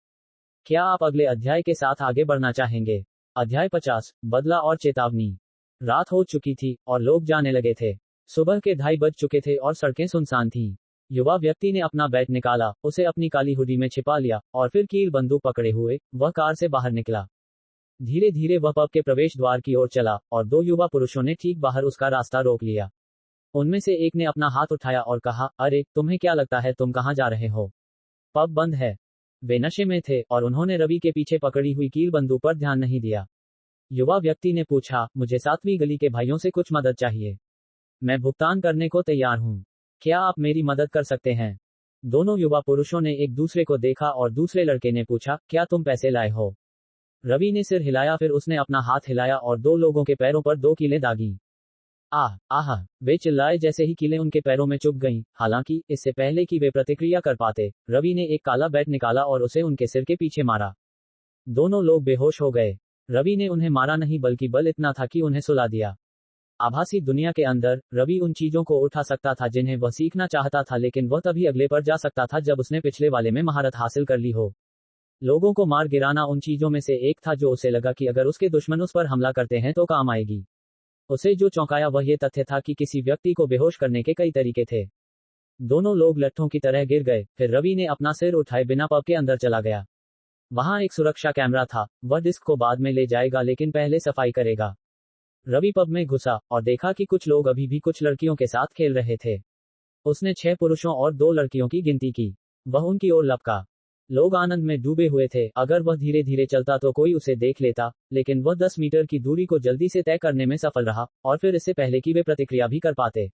क्या आप अगले अध्याय के साथ आगे बढ़ना चाहेंगे? अध्याय 50, बदला और चेतावनी। रात हो चुकी थी और लोग जाने लगे थे। सुबह के 2:30 बज चुके थे और सड़कें सुनसान थीं। युवा व्यक्ति ने अपना बैट निकाला, उसे अपनी काली हुडी में छिपा लिया, और फिर कील बंदूक पकड़े हुए वह कार से बाहर निकला। धीरे धीरे वह पब के प्रवेश द्वार की ओर चला, और 2 युवा पुरुषों ने ठीक बाहर उसका रास्ता रोक लिया। उनमें से एक ने अपना हाथ उठाया और कहा, अरे, तुम्हें क्या लगता है तुम कहां जा रहे हो? पब बंद है। वे नशे में थे, और उन्होंने रवि के पीछे पकड़ी हुई कील बंदूक पर ध्यान नहीं दिया। युवा व्यक्ति ने पूछा, मुझे 7वीं गली के भाइयों से कुछ मदद चाहिए। मैं भुगतान करने को तैयार हूं। क्या आप मेरी मदद कर सकते हैं? दोनों युवा पुरुषों ने एक दूसरे को देखा और दूसरे लड़के ने पूछा, क्या तुम पैसे लाए हो? रवि ने सिर हिलाया। फिर उसने अपना हाथ हिलाया और 2 लोगों के पैरों पर 2 कीलें दागी। आह आह, वे चिल्लाए जैसे ही कीलें उनके पैरों में चुभ गईं। हालांकि इससे पहले कि वे प्रतिक्रिया कर पाते, रवि ने एक काला बैट निकाला और उसे उनके सिर के पीछे मारा। दोनों लोग बेहोश हो गए। रवि ने उन्हें मारा नहीं, बल्कि बल इतना था कि उन्हें सुला दिया। आभासी दुनिया के अंदर रवि उन चीजों को उठा सकता था जिन्हें वह सीखना चाहता था, लेकिन वह तभी अगले पर जा सकता था जब उसने पिछले वाले में महारत हासिल कर ली हो। लोगों को मार गिराना उन चीजों में से एक था जो उसे लगा कि अगर उसके दुश्मन उस पर हमला करते हैं तो काम आएगी। उसे जो चौंकाया वह ये तथ्य था कि किसी व्यक्ति को बेहोश करने के कई तरीके थे। दोनों लोग लट्ठों की तरह गिर गए। फिर रवि ने अपना सिर उठाए बिना पब के अंदर चला गया। वहां एक सुरक्षा कैमरा था। वह डिस्क को बाद में ले जाएगा, लेकिन पहले सफाई करेगा। रवि पब में घुसा और देखा कि कुछ लोग अभी भी कुछ लड़कियों के साथ खेल रहे थे। उसने 6 पुरुषों और 2 लड़कियों की गिनती की। वह उनकी ओर लपका। लोग आनंद में डूबे हुए थे। अगर वह धीरे धीरे चलता तो कोई उसे देख लेता, लेकिन वह 10 मीटर की दूरी को जल्दी से तय करने में सफल रहा, और फिर इससे पहले कि वे प्रतिक्रिया भी कर पाते,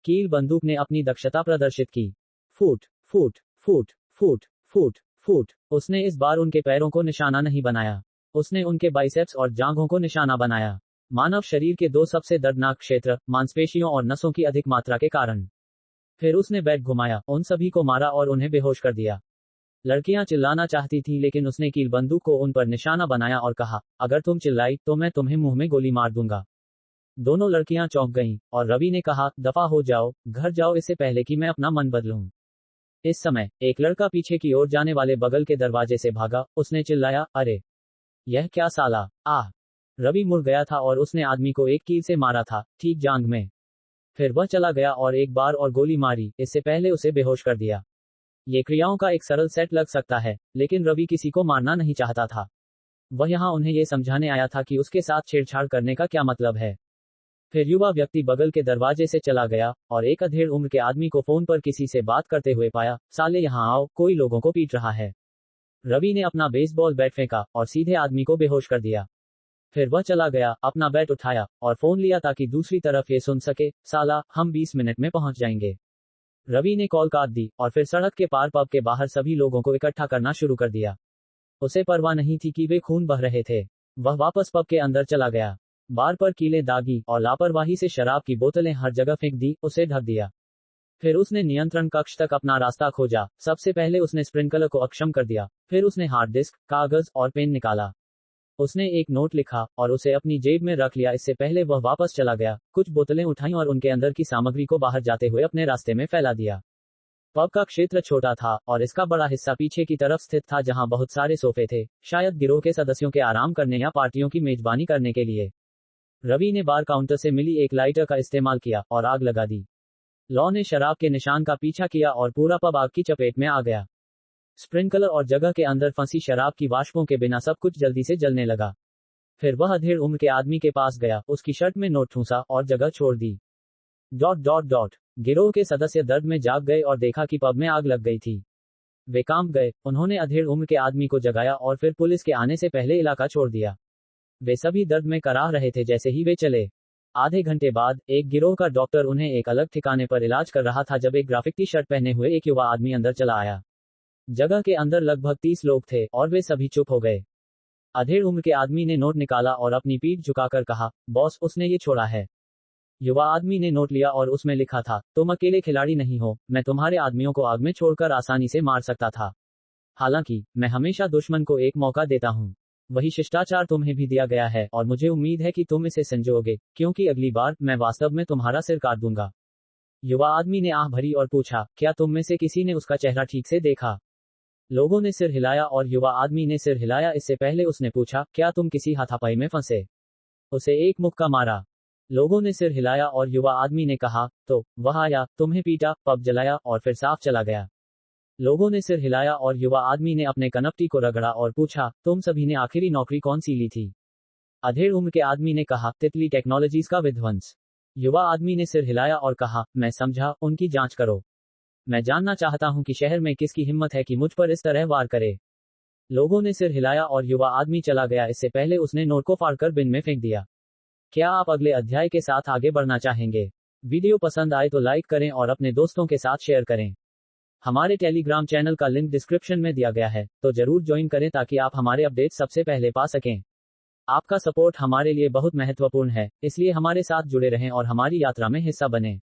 कील बंदूक ने अपनी दक्षता प्रदर्शित की। फूट फूट फूट फूट फूट फूट। उसने इस बार उनके पैरों को निशाना नहीं बनाया। उसने उनके बाइसेप्स और जांघों को निशाना बनाया। मानव शरीर के 2 सबसे दर्दनाक क्षेत्र, मांसपेशियों और नसों की अधिक मात्रा के कारण। फिर उसने बैट घुमाया, उन सभी को मारा और उन्हें बेहोश कर दिया। लड़कियां चिल्लाना चाहती थीं, लेकिन उसने कील बंदूक को उन पर निशाना बनाया और कहा, अगर तुम चिल्लाई तो मैं तुम्हें मुंह में गोली मार दूंगा। दोनों लड़कियां चौंक गईं, और रवि ने कहा, दफा हो जाओ, घर जाओ, इससे पहले कि मैं अपना मन बदलूं। इस समय एक लड़का पीछे की ओर जाने वाले बगल के दरवाजे से भागा। उसने चिल्लाया, अरे, यह क्या साला? आह! रवि मुड़ गया था और उसने आदमी को एक कील से मारा था, ठीक जांघ में। फिर वह चला गया और एक बार और गोली मारी, इससे पहले उसे बेहोश कर दिया। ये क्रियाओं का एक सरल सेट लग सकता है, लेकिन रवि किसी को मारना नहीं चाहता था। वह यहां उन्हें यह समझाने आया था कि उसके साथ छेड़छाड़ करने का क्या मतलब है। फिर युवा व्यक्ति बगल के दरवाजे से चला गया और एक अधेड़ उम्र के आदमी को फोन पर किसी से बात करते हुए पाया। साले यहां आओ, कोई लोगों को पीट रहा है। रवि ने अपना बेसबॉल बैट फेंका और सीधे आदमी को बेहोश कर दिया। फिर वह चला गया, अपना बैट उठाया और फोन लिया ताकि दूसरी तरफ ये सुन सके, साला, हम 20 मिनट में पहुंच जाएंगे। रवि ने कॉल काट दी और फिर सड़क के पार पब के बाहर सभी लोगों को इकट्ठा करना शुरू कर दिया। उसे परवाह नहीं थी कि वे खून बह रहे थे। वह वापस पब के अंदर चला गया। बार पर कीलें दागी और लापरवाही से शराब की बोतलें हर जगह फेंक दी, उसे ढक दिया। फिर उसने नियंत्रण कक्ष तक अपना रास्ता खोजा। सबसे पहले उसने स्प्रिंकलर को अक्षम कर दिया। फिर उसने हार्ड डिस्क, कागज और पेन निकाला। उसने एक नोट लिखा और उसे अपनी जेब में रख लिया। इससे पहले वह वापस चला गया, कुछ बोतलें उठाईं और उनके अंदर की सामग्री को बाहर जाते हुए अपने रास्ते में फैला दिया। पब का क्षेत्र छोटा था और इसका बड़ा हिस्सा पीछे की तरफ स्थित था, जहां बहुत सारे सोफे थे, शायद गिरोह के सदस्यों के आराम करने या पार्टियों की मेजबानी करने के लिए। रवि ने बार काउंटर से मिली एक लाइटर का इस्तेमाल किया और आग लगा दी। लॉ ने शराब के निशान का पीछा किया और पूरा पब आग की चपेट में आ गया। स्प्रिंकलर और जगह के अंदर फंसी शराब की वाष्पों के बिना सब कुछ जल्दी से जलने लगा। फिर वह अधेड़ उम्र के आदमी के पास गया, उसकी शर्ट में नोट ठूंसा और जगह छोड़ दी। गिरोह के सदस्य दर्द में जाग गए और देखा कि पब में आग लग गई थी। वे कांप गए, उन्होंने अधेड़ उम्र के आदमी को जगाया और फिर पुलिस के आने से पहले इलाका छोड़ दिया। वे सभी दर्द में कराह रहे थे जैसे ही वे चले। आधे घंटे बाद एक गिरोह का डॉक्टर उन्हें एक अलग ठिकाने पर इलाज कर रहा था जब एक ग्राफिक टी शर्ट पहने हुए एक युवा आदमी अंदर चला आया। जगह के अंदर लगभग 30 लोग थे और वे सभी चुप हो गए। अधेड़ उम्र के आदमी ने नोट निकाला और अपनी पीठ झुकाकर कहा, बॉस, उसने ये छोड़ा है। युवा आदमी ने नोट लिया और उसमें लिखा था, तुम अकेले खिलाड़ी नहीं हो, मैं तुम्हारे आदमियों को आग में छोड़कर आसानी से मार सकता था। हालांकि मैं हमेशा दुश्मन को एक मौका देता हूं। वही शिष्टाचार तुम्हें भी दिया गया है और मुझे उम्मीद है कि तुम इसे संजोगे, क्योंकि अगली बार मैं वास्तव में तुम्हारा सिर काट दूंगा। युवा आदमी ने आह भरी और पूछा, क्या तुम में से किसी ने उसका चेहरा ठीक से देखा? लोगों ने सिर हिलाया और युवा आदमी ने सिर हिलाया। इससे पहले उसने पूछा, क्या तुम किसी हाथापाई में फंसे? उसे एक मुक्का मारा। लोगों ने सिर हिलाया और युवा आदमी ने कहा, तो वह आया, तुम्हें पीटा, पब जलाया और फिर साफ चला गया। लोगों ने सिर हिलाया और युवा आदमी ने अपने कनपटी को रगड़ा और पूछा, तुम सभी ने आखिरी नौकरी कौन सी ली थी? अधेड़ उम्र के आदमी ने कहा, तितली टेक्नोलॉजीज का विध्वंस। युवा आदमी ने सिर हिलाया और कहा, मैं समझा, उनकी जांच करो। मैं जानना चाहता हूं कि शहर में किसकी हिम्मत है कि मुझ पर इस तरह वार करे। लोगों ने सिर हिलाया और युवा आदमी चला गया। इससे पहले उसने नोट को फाड़कर बिन में फेंक दिया। क्या आप अगले अध्याय के साथ आगे बढ़ना चाहेंगे? वीडियो पसंद आए तो लाइक करें और अपने दोस्तों के साथ शेयर करें। हमारे टेलीग्राम चैनल का लिंक डिस्क्रिप्शन में दिया गया है, तो जरूर ज्वाइन करें ताकि आप हमारे अपडेट सबसे पहले पा सकें। आपका सपोर्ट हमारे लिए बहुत महत्वपूर्ण है, इसलिए हमारे साथ जुड़े रहें और हमारी यात्रा में हिस्सा बनें।